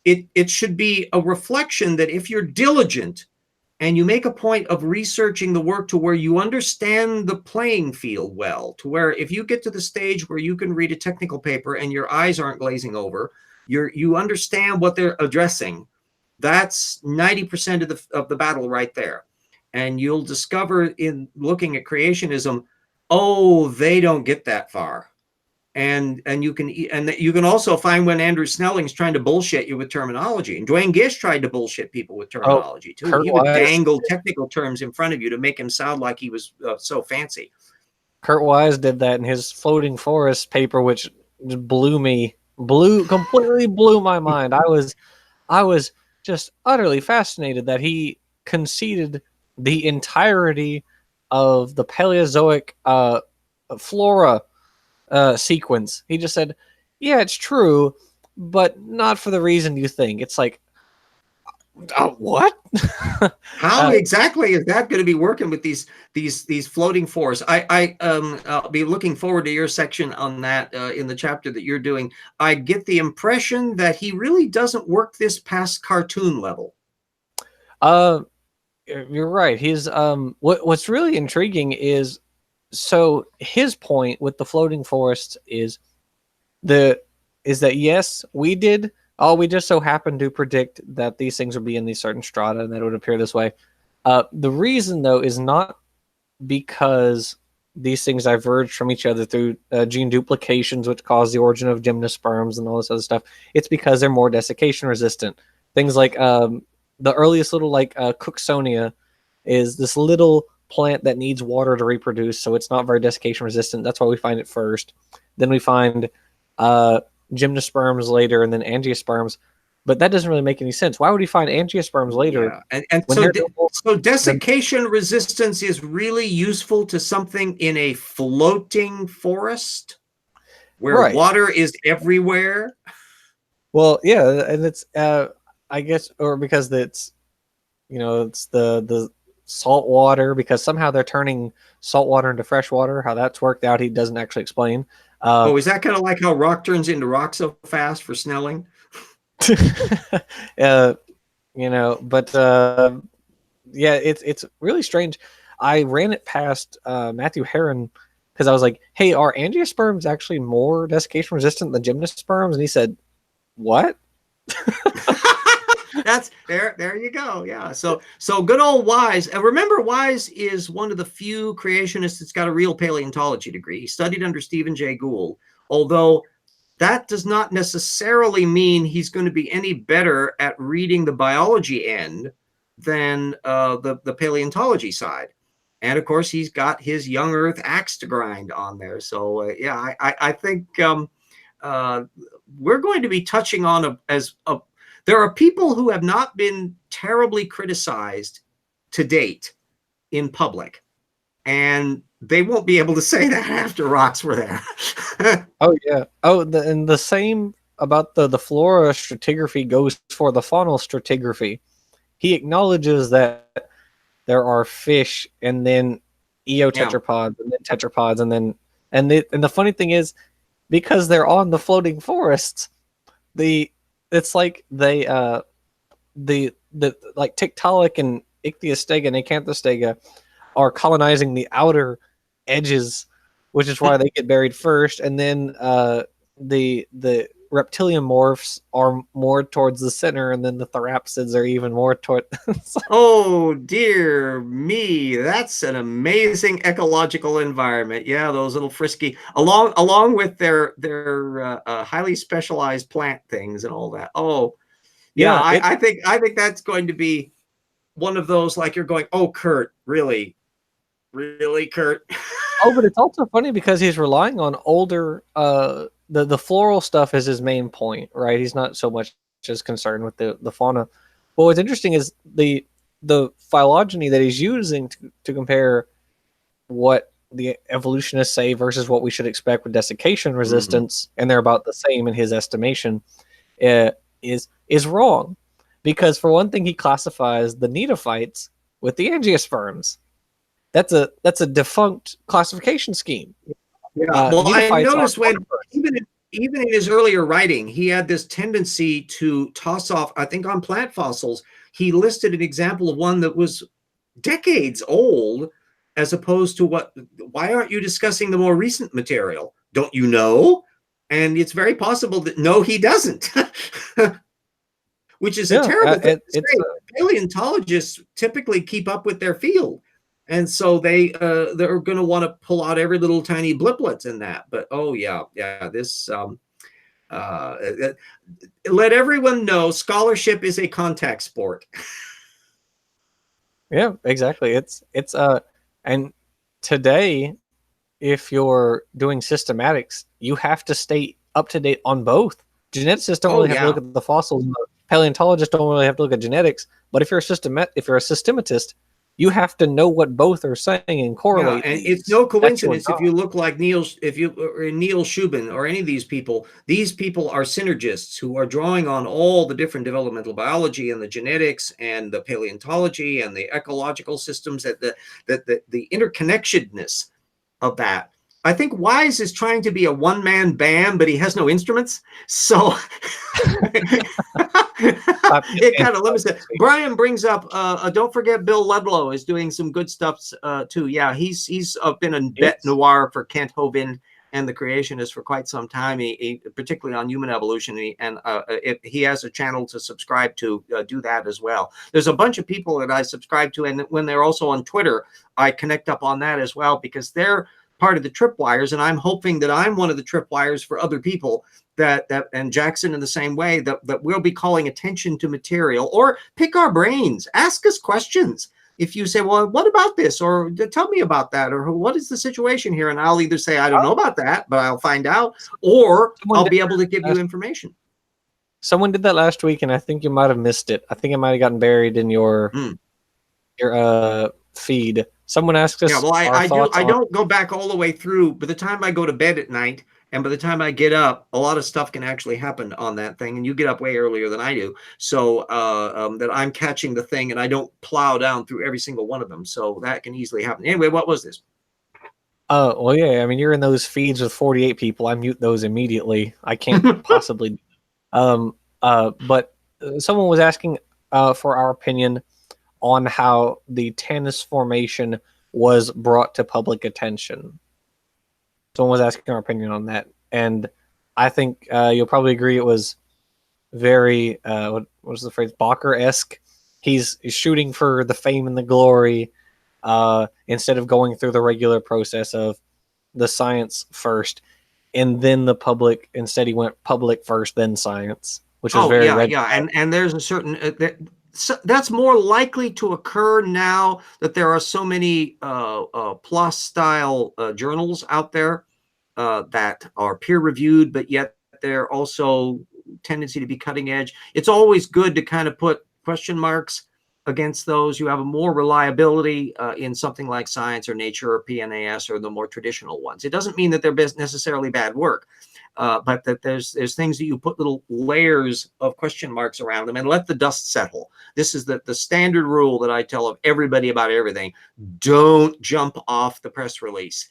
it should be a reflection that if you're diligent and you make a point of researching the work to where you understand the playing field well, to where if you get to the stage where you can read a technical paper and your eyes aren't glazing over, you understand what they're addressing. That's 90% of the battle right there. And you'll discover in looking at creationism, oh, they don't get that far. And you can also find when Andrew Snelling's trying to bullshit you with terminology, and Dwayne Gish tried to bullshit people with terminology too. He would dangle technical terms in front of you to make him sound like he was so fancy. Kurt Wise did that in his Floating Forest paper, which just completely blew my mind. I was just utterly fascinated that he conceded the entirety of the Paleozoic flora sequence. He just said, "Yeah, it's true, but not for the reason you think." It's like, what? How exactly is that going to be working with these floating forests? I'll be looking forward to your section on that in the chapter that you're doing. I get the impression that he really doesn't work this past cartoon level. You're right. His what's really intriguing is, so his point with the floating forests is that yes, we did. Oh, we just so happened to predict that these things would be in these certain strata and that it would appear this way. The reason, though, is not because these things diverged from each other through gene duplications, which cause the origin of gymnosperms and all this other stuff. It's because they're more desiccation resistant. Things like the earliest little Cooksonia is this little plant that needs water to reproduce, so it's not very desiccation resistant. That's why we find it first. Then we find gymnosperms later, and then angiosperms. But that doesn't really make any sense. Why would we find angiosperms later? Yeah. And so desiccation resistance is really useful to something in a floating forest where water is everywhere. Well, yeah, and it's I guess, or because it's it's the salt water, because somehow they're turning salt water into fresh water. How that's worked out, he doesn't actually explain. Is that kind of like how rock turns into rock so fast for Snelling? But yeah, it's really strange. I ran it past Matthew Herron because I was like, "Hey, are angiosperms actually more desiccation resistant than gymnosperms?" And he said, "What?" That's there you go. Yeah. So good old Wise. And remember, Wise is one of the few creationists that's got a real paleontology degree. He studied under Stephen Jay Gould, although that does not necessarily mean he's going to be any better at reading the biology end than the paleontology side. And of course, he's got his young Earth axe to grind on there. So yeah, I think we're going to be touching on there are people who have not been terribly criticized to date in public, and they won't be able to say that after rocks were there. Oh yeah. Oh, and the same about the flora stratigraphy goes for the faunal stratigraphy. He acknowledges that there are fish, and then eotetrapods, and then tetrapods, and the funny thing is, because they're on the floating forests, it's like they the like Tiktaalik and Ichthyostega and Acanthostega are colonizing the outer edges, which is why they get buried first, and then the reptilian morphs are more towards the center, and then the therapsids are even more toward. Oh dear me, that's an amazing ecological environment. Yeah, those little frisky, along with their highly specialized plant things and all that. Oh yeah, I think that's going to be one of those, like, you're going, oh Kurt, really Kurt. Oh, but it's also funny because he's relying on older the floral stuff is his main point, right? He's not so much just concerned with the fauna. But what's interesting is the phylogeny that he's using to compare what the evolutionists say versus what we should expect with desiccation resistance, and they're about the same in his estimation, is wrong. Because for one thing, he classifies the neophytes with the angiosperms. That's a defunct classification scheme. Yeah. Well, I noticed when even in his earlier writing, he had this tendency to toss off, I think on plant fossils, he listed an example of one that was decades old, as opposed to why aren't you discussing the more recent material? Don't you know? And it's very possible that no, he doesn't. Which is a terrible thing to say. Paleontologists typically keep up with their field. And so they're going to want to pull out every little tiny bliplet in that. But oh yeah, this let everyone know scholarship is a contact sport. Yeah, exactly. It's and today, if you're doing systematics, you have to state up to date on both. Geneticists don't really have to look at the fossils. Paleontologists don't really have to look at genetics. But if you're a systematist, you have to know what both are saying and correlate. And these. it's no That's your coincidence if job. you look like Neil Shubin or any of these people. These people are synergists who are drawing on all the different developmental biology and the genetics and the paleontology and the ecological systems, that the interconnectedness of that. I think Wise is trying to be a one-man band, but he has no instruments. So it kind of limits it. Brian brings up, don't forget Bill Ludlow is doing some good stuff too. Yeah, he's been a bête noir for Kent Hovind and the creationists for quite some time. He particularly on human evolution, and he has a channel to subscribe to, do that as well. There's a bunch of people that I subscribe to, and when they're also on Twitter, I connect up on that as well, because they're part of the tripwires, and I'm hoping that I'm one of the tripwires for other people, that and Jackson in the same way, that we'll be calling attention to material, or pick our brains, ask us questions. If you say, well, what about this, or tell me about that, or what is the situation here, and I'll either say I don't know about that, but I'll find out, or I'll be able to give you information. Someone did that last week, and I think you might have missed it. I think it might have gotten buried in your feed. Someone asked us. Yeah, well, I don't go back all the way through. By the time I go to bed at night, and by the time I get up, a lot of stuff can actually happen on that thing. And you get up way earlier than I do, so that I'm catching the thing, and I don't plow down through every single one of them. So that can easily happen. Anyway, what was this? Well, yeah. I mean, you're in those feeds with 48 people. I mute those immediately. I can't possibly. But someone was asking for our opinion on how the Tanis formation was brought to public attention. Someone was asking our opinion on that, and I think you'll probably agree it was very what was the phrase, Bacher-esque. He's shooting for the fame and the glory instead of going through the regular process of the science first and then the public. Instead, he went public first, then science, which is very and there's a certain so that's more likely to occur now that there are so many PLOS style journals out there that are peer reviewed, but yet they're also tendency to be cutting edge. It's always good to kind of put question marks against those. You have a more reliability in something like Science or Nature or PNAS or the more traditional ones. It doesn't mean that they're necessarily bad work. But that there's things that you put little layers of question marks around them and let the dust settle. This is the standard rule that I tell of everybody about everything. Don't jump off the press release.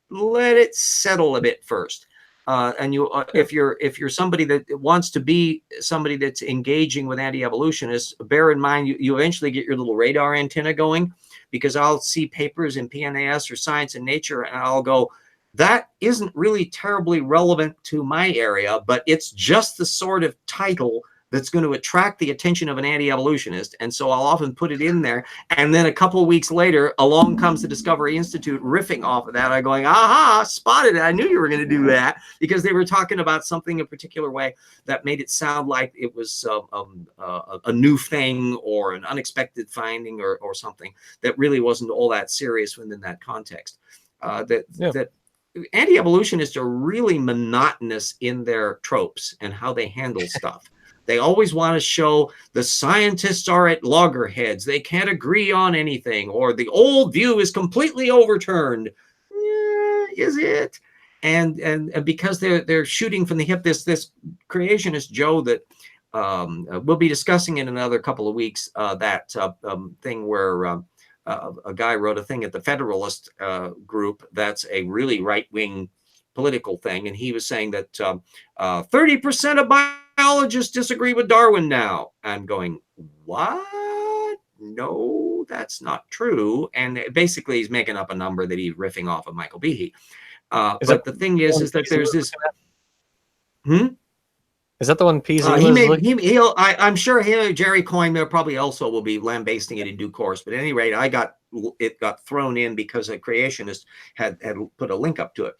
Let it settle a bit first. And you, if you're somebody that wants to be somebody that's engaging with anti-evolutionists, bear in mind you eventually get your little radar antenna going, because I'll see papers in PNAS or Science and Nature, and I'll go, that isn't really terribly relevant to my area, but it's just the sort of title that's going to attract the attention of an anti-evolutionist. And so I'll often put it in there. And then a couple of weeks later, along comes the Discovery Institute riffing off of that. I'm going, aha, spotted it. I knew you were going to do that, because they were talking about something a particular way that made it sound like it was a new thing or an unexpected finding or something that really wasn't all that serious within that context. That anti-evolutionists are really monotonous in their tropes and how they handle stuff. They always want to show the scientists are at loggerheads. They can't agree on anything, or the old view is completely overturned. Is it? And because they're shooting from the hip, this creationist Joe that we'll be discussing in another couple of weeks, that thing where a guy wrote a thing at the Federalist group that's a really right-wing political thing, and he was saying that 30% of biologists disagree with Darwin now. I'm going, what? No, that's not true. And basically, he's making up a number that he's riffing off of Michael Behe. But the thing is that there's this. Is that the one I'm sure Jerry Coyne probably also will be lambasting it in due course. But at any rate, it got thrown in because a creationist had put a link up to it.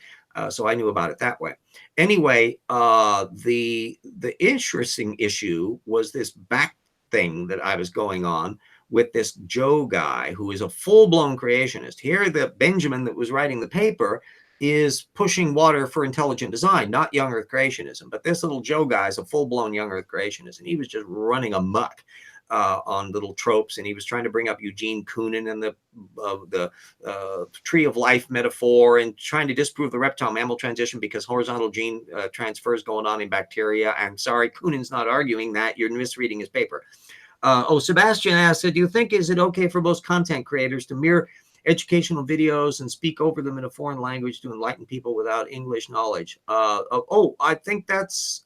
So I knew about it that way. Anyway, the interesting issue was this back thing that I was going on with this Joe guy who is a full-blown creationist. Here, the Benjamin that was writing the paper is pushing water for intelligent design, not young Earth creationism. But this little Joe guy is a full-blown young Earth creationist, and he was just running amok on little tropes, and he was trying to bring up Eugene Koonin and the tree of life metaphor, and trying to disprove the reptile-mammal transition because horizontal gene transfer is going on in bacteria. And sorry, Koonin's not arguing that. You're misreading his paper. Sebastian asked, do you think is it okay for most content creators to mirror educational videos and speak over them in a foreign language to enlighten people without English knowledge? I think that's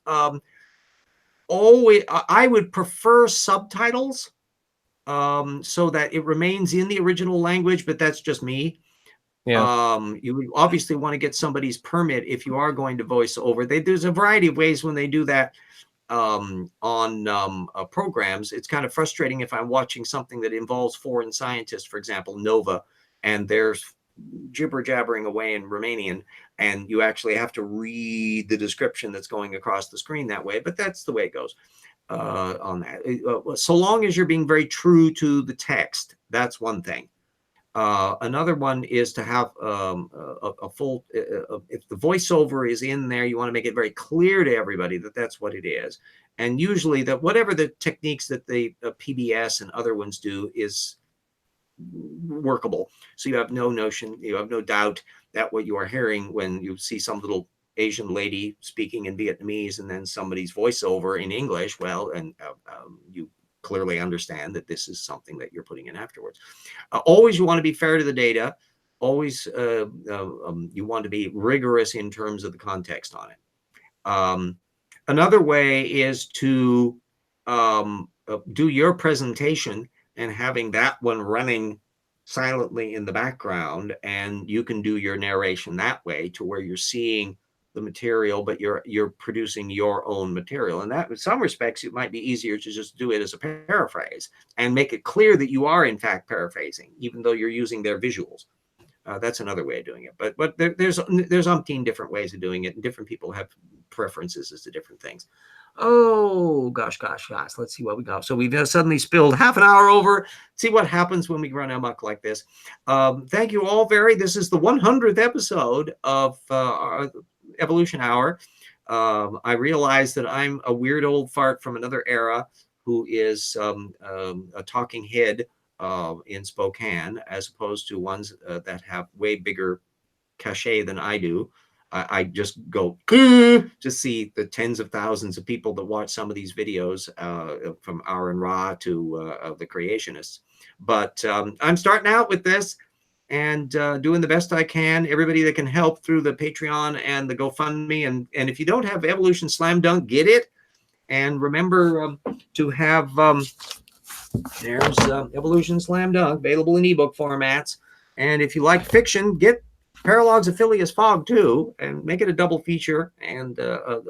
always, I would prefer subtitles so that it remains in the original language, but that's just me. Yeah. You would obviously want to get somebody's permit if you are going to voice over. There's a variety of ways when they do that on programs. It's kind of frustrating if I'm watching something that involves foreign scientists, for example, Nova, and there's jibber jabbering away in Romanian, and you actually have to read the description that's going across the screen that way. But that's the way it goes on that. So long as you're being very true to the text, that's one thing. Another one is to have a full, if the voiceover is in there, you want to make it very clear to everybody that that's what it is. And usually that whatever the techniques that the PBS and other ones do is workable. So you have no notion, you have no doubt that what you are hearing when you see some little Asian lady speaking in Vietnamese and then somebody's voiceover in English, well, and you clearly understand that this is something that you're putting in afterwards. Always you want to be fair to the data. Always you want to be rigorous in terms of the context on it. Another way is to do your presentation and having that one running silently in the background, and you can do your narration that way to where you're seeing the material, but you're producing your own material. And that in some respects, it might be easier to just do it as a paraphrase and make it clear that you are in fact paraphrasing, even though you're using their visuals. That's another way of doing it. But there's umpteen different ways of doing it, and different people have preferences as to different things. Oh, gosh. Let's see what we got. So we've suddenly spilled half an hour over. See what happens when we run amok like this. Thank you all this is the 100th episode of our Evolution Hour. I realize that I'm a weird old fart from another era who is a talking head in Spokane, as opposed to ones that have way bigger cachet than I do. I just go to see the tens of thousands of people that watch some of these videos from Aaron Ra to the creationists. But I'm starting out with this and doing the best I can. Everybody that can help through the Patreon and the GoFundMe. And if you don't have Evolution Slam Dunk, get it. And remember to have, there's Evolution Slam Dunk, available in ebook formats. And if you like fiction, get Paralogs of Phileas Fogg too, and make it a double feature, and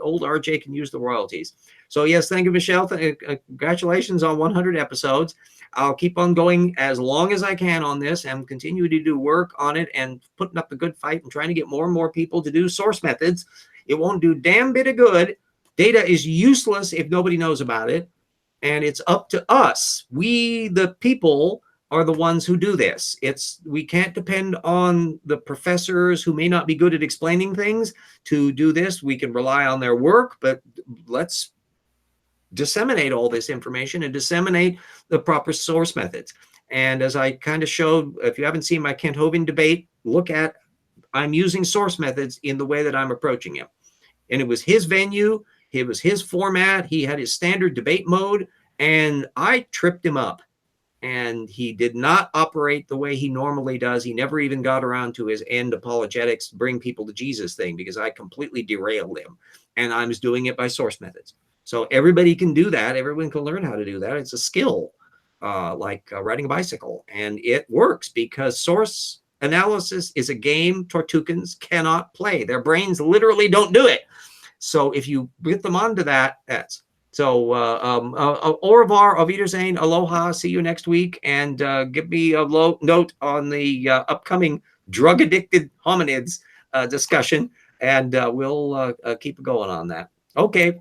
old RJ can use the royalties. So yes, thank you, Michelle. Congratulations on 100 episodes. I'll keep on going as long as I can on this and continue to do work on it and putting up the good fight and trying to get more and more people to do source methods. It won't do damn bit of good. Data is useless if nobody knows about it, and it's up to us. We, the people, are the ones who do this. We can't depend on the professors who may not be good at explaining things to do this. We can rely on their work, but let's disseminate all this information and disseminate the proper source methods. And as I kind of showed, if you haven't seen my Kent Hovind debate, look at, I'm using source methods in the way that I'm approaching him. And it was his venue, it was his format, he had his standard debate mode, and I tripped him up. And he did not operate the way he normally does. He never even got around to his end apologetics, bring people to Jesus thing, because I completely derailed him. And I was doing it by source methods. So everybody can do that. Everyone can learn how to do that. It's a skill, like riding a bicycle. And it works because source analysis is a game Tortukans cannot play. Their brains literally don't do it. So if you get them onto that, that's... So, au revoir, auf Wiedersehen, aloha, see you next week, and give me a note on the upcoming drug-addicted hominids discussion, and we'll keep going on that. Okay.